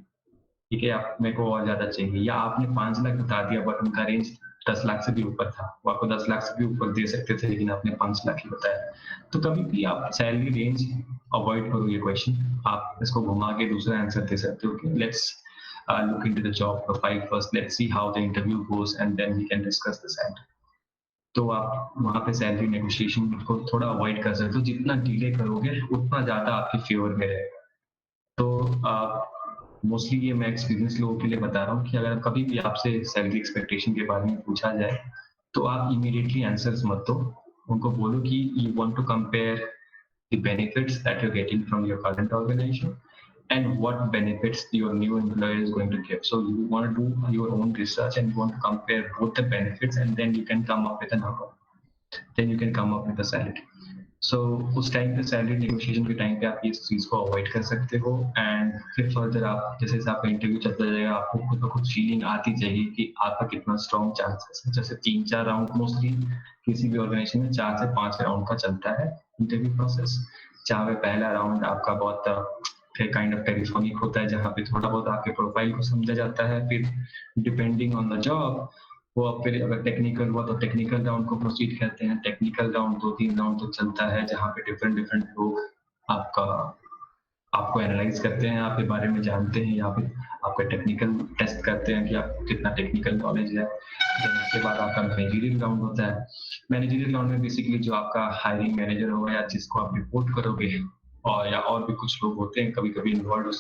ठीक है, आप मेरे को और ज्यादा चाहिए। या आपने 5 लाख बता दिया बट उनका रेंज 10 लाख से भी ऊपर था, वो आपको 10 लाख से भी ऊपर दे सकते थे लेकिन आपने 5 लाख ही बताया। तो कभी भी आप सैलरी रेंज अवॉइड करो ये क्वेश्चन, आप इसको घुमा के दूसरा आंसर दे सकते हो कि let's look into the job profile first, let's see how the interview goes and then we can discuss the salary। तो आप वहाँ पे सैलरी नेगोशिएशन को थोड़ा अवॉइड कर सकते हो, जितना डिले करोगे उतना ज्यादा आपके फेवर में रहेगा। तो मोस्टली ये मैं एक्सपीरियंस लोगों के लिए बता रहा हूँ कि अगर कभी भी आपसे सैलरी एक्सपेक्टेशन के बारे में पूछा जाए तो आप इमीडिएटली आंसर्स मत दो, उनको बोलो कि you want to compare the benefits that you getting from your current organization and what benefits your new employer is going to give. So you want to do your own research and you want to compare both the benefits and then you can come up with a number. Then you can come up with a salary. So उस time पे salary negotiation के time पे आप इस चीज को avoid कर सकते हो एंड फिर फर्दर आप जैसे आपका इंटरव्यू चलता जाएगा आपको खुद ब खुद फीलिंग आती जाएगी कि आपका कितना स्ट्रॉन्ग चांसेस है। जैसे 3-4 राउंड मोस्टली किसी भी ऑर्गेनाइजेशन में 4 से 5 राउंड का चलता है इंटरव्यू प्रोसेस, जहाँ पे पहला राउंड आपका बहुत फिर काइंड ऑफ टेलीफोनिक होता है जहाँ पे थोड़ा बहुत आपके प्रोफाइल को समझा जाता है, फिर डिपेंडिंग ऑन द जॉब वो फिर अगर टेक्निकल हुआ तो टेक्निकल राउंड को प्रोसीड करते हैं। टेक्निकल राउंड 2-3 राउंड तक चलता है जहाँ पे डिफरेंट लोग आपको एनालाइज करते हैं, आपके बारे में जानते हैं या फिर आपका टेक्निकल टेस्ट करते हैं कि आप कितना टेक्निकल नॉलेज है। उसके बाद आपका मैनेजरियल राउंड होता है। मैनेजरियल राउंड में बेसिकली जो आपका हायरिंग मैनेजर होगा या जिसको आप रिपोर्ट करोगे और भी कुछ लोग होते हैं कभी कभी इन्वॉल्व,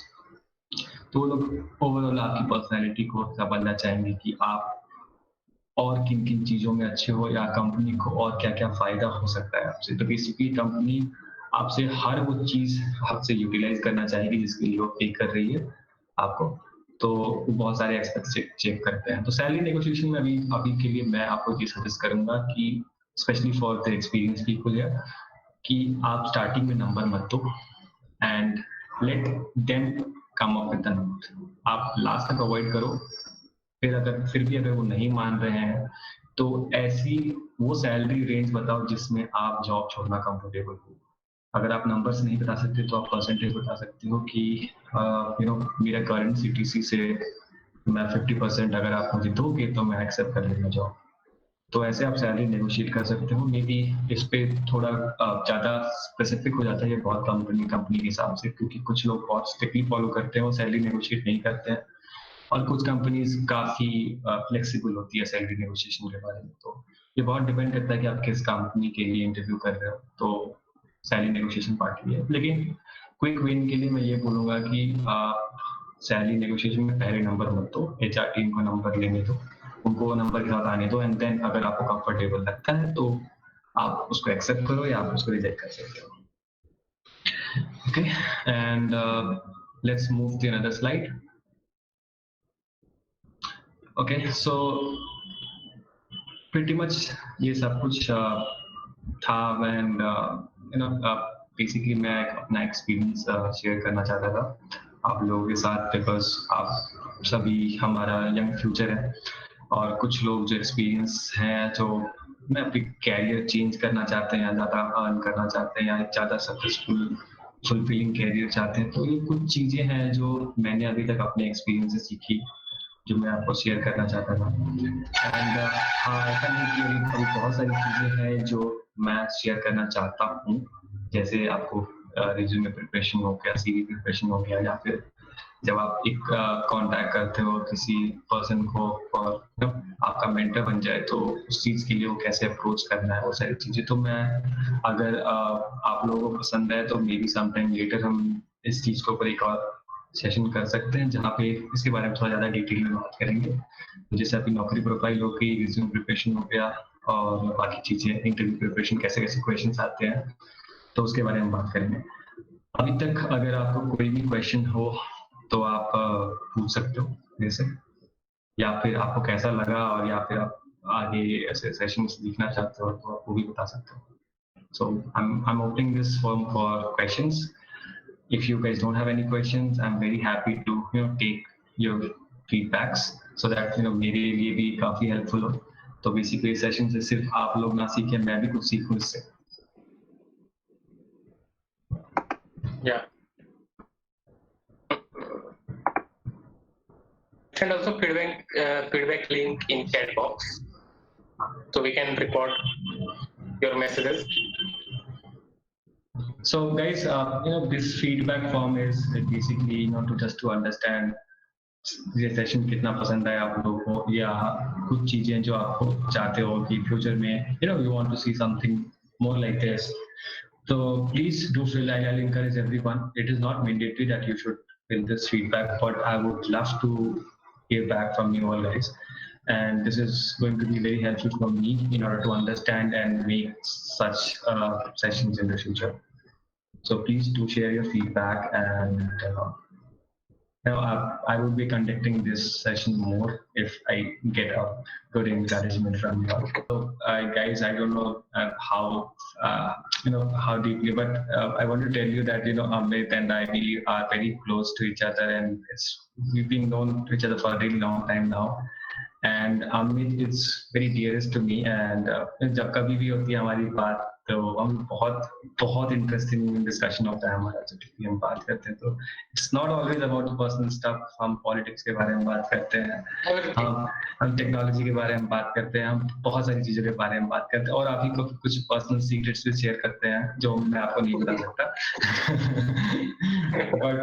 तो वो लोग ओवरऑल आपकी पर्सनैलिटी को समझना चाहेंगे कि आप और किन किन चीजों में अच्छे हो या कंपनी को और क्या क्या फायदा हो सकता है आपसे। तो बेसिकली कंपनी आपसे हर वो चीज आपसे यूटिलाइज करना चाहेगी जिसके लिए वो पे कर रही है आपको, तो बहुत सारे एस्पेक्ट्स चेक करते हैं। तो सैलरी नेगोशिएशन में अभी के लिए मैं आपको ये सजेस्ट करूंगा कि specially for the experience people कि आप स्टार्टिंग में नंबर मत दो and let them come up with the number. आप लास्ट तक अवॉइड करो, फिर भी अगर वो नहीं मान रहे हैं तो ऐसी वो सैलरी रेंज बताओ जिसमें आप जॉब छोड़ना कंफर्टेबल हो। अगर आप नंबर्स नहीं बता सकते तो आप परसेंटेज बता सकते हो कि मेरा करंट सीटीसी से मैं 50% अगर आप मुझे दोगे तो मैं एक्सेप्ट कर लूंगा जॉब। तो ऐसे आप सैलरी नेगोशिएट कर सकते हो। मे बी इस पे थोड़ा ज्यादा स्पेसिफिक हो जाता है ये बहुत कंपनी के हिसाब से, क्योंकि कुछ लोग बहुत स्ट्रिक्टली फॉलो करते हैं वो सैलरी नेगोशिएट नहीं करते हैं और कुछ कंपनीज काफी फ्लेक्सिबल होती है सैलरी नेगोशिएशन के बारे में। तो ये बहुत डिपेंड करता है कि आप किस कंपनी के लिए इंटरव्यू कर रहे हो, तो सैलरी नेगोशिएशन पार्ट भी है। लेकिन क्विक विन के लिए मैं ये बोलूंगा कि सैलरी नेगोशिएशन में पहले नंबर मत दो, एचआर टीम को नंबर लेने दो, उनको नंबर के साथ आने दो एंड देन अगर आपको कंफर्टेबल लगता है तो आप उसको एक्सेप्ट करो या आप उसको रिजेक्ट कर सकते हो। Okay, and let's move to another slide. Okay, so pretty much ये सब कुछ था एंड बेसिकली मैं अपना एक्सपीरियंस शेयर करना चाहता था आप लोगों के साथ, बिकॉज आप सभी हमारा यंग फ्यूचर है और कुछ लोग जो एक्सपीरियंस हैं जो मैं अपनी कैरियर चेंज करना चाहते हैं, ज़्यादा अर्न करना चाहते हैं या एक ज़्यादा सक्सेसफुल फुलफिलिंग कैरियर चाहते हैं। तो ये कुछ चीज़ें हैं जो मैंने अभी तक अपने एक्सपीरियंस से सीखी जो मैं आपको शेयर करना चाहता था। एंड हाँ, ऐसा नहीं कि अभी बहुत सारी चीज़ें हैं जो मैं शेयर करना चाहता हूँ, जैसे आपको रिज्यूमे प्रिपरेशन हो गया, सीवी प्रिपरेशन हो गया, या फिर जब आप एक कांटेक्ट करते हो किसी पर्सन को और आपका मेंटर बन जाए तो उस चीज के लिए वो कैसे अप्रोच करना है, वो सारी चीजें। तो मैं अगर आप लोगों को पसंद है तो maybe some time later हम इस चीज के ऊपर एक और सेशन कर सकते हैं जहाँ पे इसके बारे में थोड़ा ज्यादा डिटेल में बात करेंगे। तो जैसे आपकी नौकरी प्रोफाइल हो गई, रिज्यूम प्रिपरेशन हो गया और बाकी चीजें, इंटरव्यू प्रिपरेशन, कैसे कैसे क्वेश्चंस आते हैं, तो उसके बारे में बात करेंगे। अभी तक अगर आपको कोई भी क्वेश्चन हो तो आप पूछ सकते हो जैसे, या फिर आपको कैसा लगा, और या फिर आप आगे ऐसे सेशंस देखना चाहते हो तो आप वो भी बता सकते हो। So I'm opening this forum for questions. If you guys don't have any questions, I'm very happy to take your feedbacks so that मेरे लिए भी काफी हेल्पफुल हो। तो बेसिकली सेशन से सिर्फ आप लोग ना सीखें, मैं भी कुछ सीखूं इससे। Yeah. And also feedback link in chat box, so we can record your messages. So guys, this feedback form is basically to understand ये सेशन कितना पसंद आया आप लोगों को, या कुछ चीजें जो आपको चाहते हो कि फ्यूचर में you want to see something more like this. So please do fill. I'll encourage everyone. It is not mandatory that you should fill this feedback, but I would love to hear back from you all guys. And this is going to be very helpful for me in order to understand and make such sessions in the future. So please do share your feedback, and I will be conducting this session more if I get a good encouragement from you all. So guys, I don't know how deeply, but I want to tell you that Amit and I, we are very close to each other, and we've been known to each other for a really long time now. And Amit is very dearest to me, and जब कभी भी होती है हमारी बात तो हम बहुत इंटरेस्टिंग डिस्कशन होता है हमारा, जब भी हम बात करते हैं तो it's not always about personal stuff. हम पॉलिटिक्स के बारे में बात करते हैं, हम टेक्नोलॉजी के बारे में बात करते हैं, हम बहुत सारी चीजों के बारे में बात करते हैं, और आप ही को कुछ पर्सनल सीक्रेट्स भी शेयर करते हैं जो मैं आपको नहीं बता सकता। But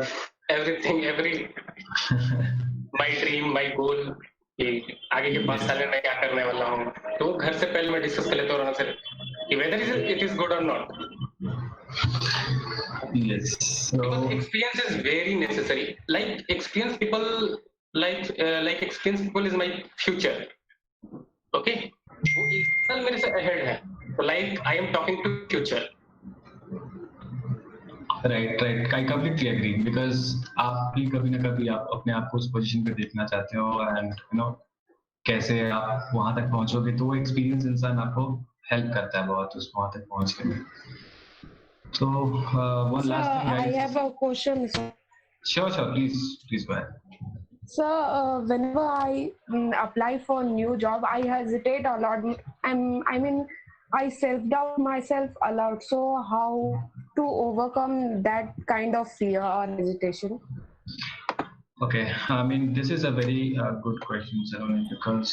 every my dream, my goal कि आगे के 5 साल में मैं क्या करने वाला हूँ, तो घर से पहले मैं डिस्कस कर लेता हूँ कि whether it is good or not. Yes. Because experience is very necessary. Like experienced people, like experienced people is my future. Okay. वो 1 साल मेरे से ahead है. Like I am talking to future. Right. I completely agree, because आप भी कभी ना कभी आप अपने आप को उस पोजीशन पे देखना चाहते हो, and कैसे आप वहां तक पहुंचोगे, तो वो एक्सपीरियंस इंसान आपको हेल्प करता है बहुत उस वहां तक पहुंचने में। So one last thing, guys. I have a question. Sure, please go ahead. So whenever I apply for a new job, I hesitate a lot. I mean, I self-doubt myself a lot. So how to overcome that kind of fear or hesitation? Okay, I mean this is a very good question, Saroni, because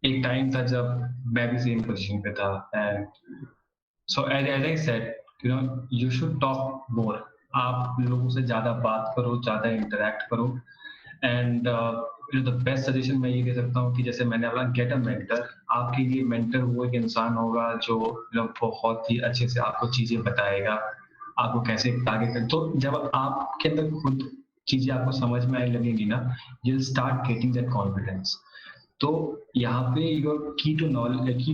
एक time था जब मैं भी same position पे था, and so as I said, you should talk more. आप लोगों से ज्यादा बात करो, ज्यादा इंटरेक्ट करो, एंड द बेस्ट सजेशन मैं ये दे सकता हूँ कि जैसे मैंने बोला, गेट अ मेंटर। आपके लिए मेंटर वो एक इंसान होगा जो बहुत ही अच्छे से आपको चीजें बताएगा, आपको कैसे आगे कर। तो जब आपके अंदर खुद चीजें आपको समझ में आने लगेंगी ना, you will start getting that confidence. तो यहाँ पे your key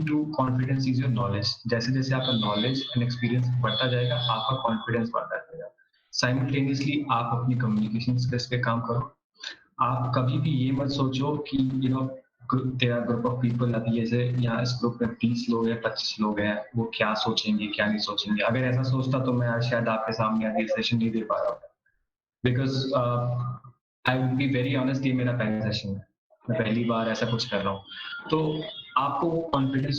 to confidence is your knowledge. जैसे जैसे आपका नॉलेज एंड एक्सपीरियंस बढ़ता जाएगा, आपका कॉन्फिडेंस बढ़ता जाएगा। साइमल्टेनियसली आप अपनी कम्युनिकेशन स्किल्स पे काम करो। आप कभी भी ये मत सोचो कि तेरा ग्रुप ऑफ पीपल, अभी जैसे यहाँ इस ग्रुप में 20 लोग हैं, 25 लोग हैं, वो क्या सोचेंगे क्या नहीं सोचेंगे। अगर ऐसा सोचता तो मैं शायद आपके सामने आगे सेशन नहीं दे पा रहा हूँ, because I will be very honest, ये मेरा पहला सेशन है, मैं पहली बार ऐसा कुछ कर रहा हूँ। तो आपको वो कॉन्फिडेंस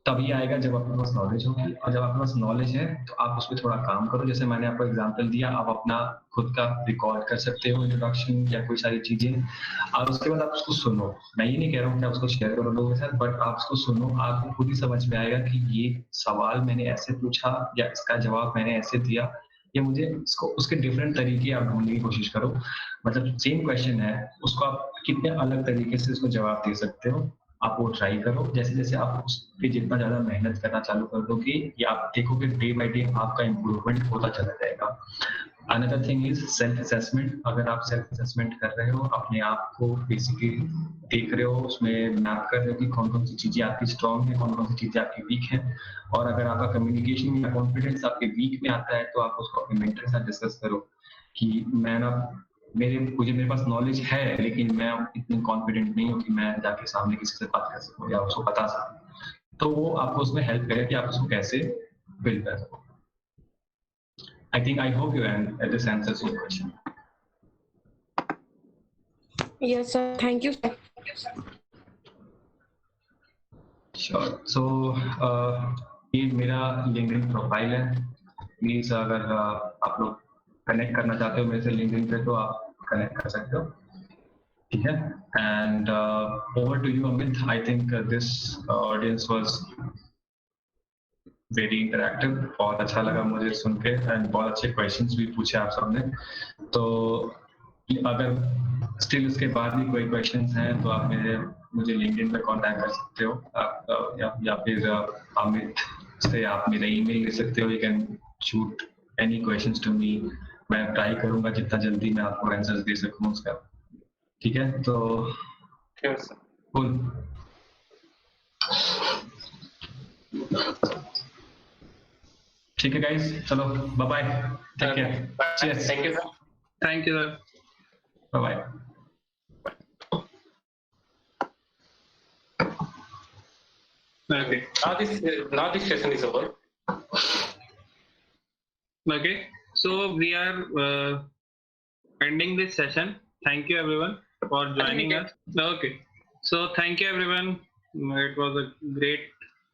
तभी आएगा जब आपके पास नॉलेज होगी, और जब आपके पास नॉलेज है तो आप उस पर थोड़ा काम करो। जैसे मैंने आपको एग्जांपल दिया, आप अपना खुद का रिकॉर्ड कर सकते हो इंट्रोडक्शन या कोई सारी चीजें, और उसके बाद आप उसको सुनो। मैं ये नहीं कह रहा हूँ कि आप उसको शेयर करो लोगों के साथ, बट आप उसको सुनो, आपको खुद ही समझ में आएगा कि ये सवाल मैंने ऐसे पूछा या इसका जवाब मैंने ऐसे दिया, या मुझे इसको उसके डिफरेंट तरीके आप ढूंढने की कोशिश करो। मतलब सेम क्वेश्चन है, उसको आप कितने अलग तरीके से उसको जवाब दे सकते हो, आप वो ट्राई करो। जैसे जैसे आप उस पे जितना ज्यादा मेहनत करना चालू कर दोगे, या आप देखोगे डे बाय डे आपका इम्प्रूवमेंट होता चला जाएगा। Another thing is self assessment. अगर आप सेल्फ असेसमेंट कर रहे हो, अपने आप को बेसिकली देख रहे हो, उसमें मैप कर रहे हो कि कौन कौन सी चीजें आपकी स्ट्रॉन्ग है, कौन कौन सी चीजें आपकी वीक है, और अगर आपका कम्युनिकेशन या कॉन्फिडेंस आपके वीक में आता है तो आप उसको अपने मेंटर के साथ डिस्कस करो कि मैं ना मेरे पास नॉलेज है लेकिन मैं इतनी कॉन्फिडेंट नहीं हूँ कि मैं जाके सामने किसी से बात कर सकूँ या उसको बता सकूँ। तो वो आपको उसमें हेल्प करेगा कि आप उसको कैसे बिल्ड कर सको। I hope this answers your question. Yes, sir. Thank you, sir. Sure. So ये मेरा लिंक्डइन प्रोफाइल है। प्लीज अगर आप लोग कनेक्ट करना चाहते हो मेरे से लिंक्डइन पे तो आप कनेक्ट कर सकते हो, ठीक है। And over to you Amit. I think this audience was very interactive. बहुत अच्छा लगा मुझे सुन के, एंड बहुत अच्छे क्वेश्चंस भी पूछे आप सबने। तो अगर स्टिल उसके बाद भी कोई क्वेश्चंस हैं तो आप मुझे लिंक्डइन पे कांटेक्ट कर सकते हो, या फिर अमित से आप मेरा ईमेल ले सकते हो। You can shoot any questions to me. मैं ट्राई करूंगा जितना जल्दी मैं आपको आंसर्स दे सकूं उसका, ठीक है। तो cool. ठीक है गाइस, चलो bye bye, take care, cheers, Thank you, sir. Thank you, sir. Bye bye. Okay. Now this session is over. Okay. So we are ending this session. Thank you everyone for joining us. Okay. So thank you everyone. It was a great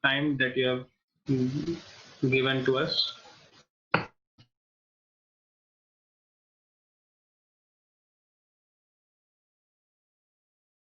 time that you have given to us.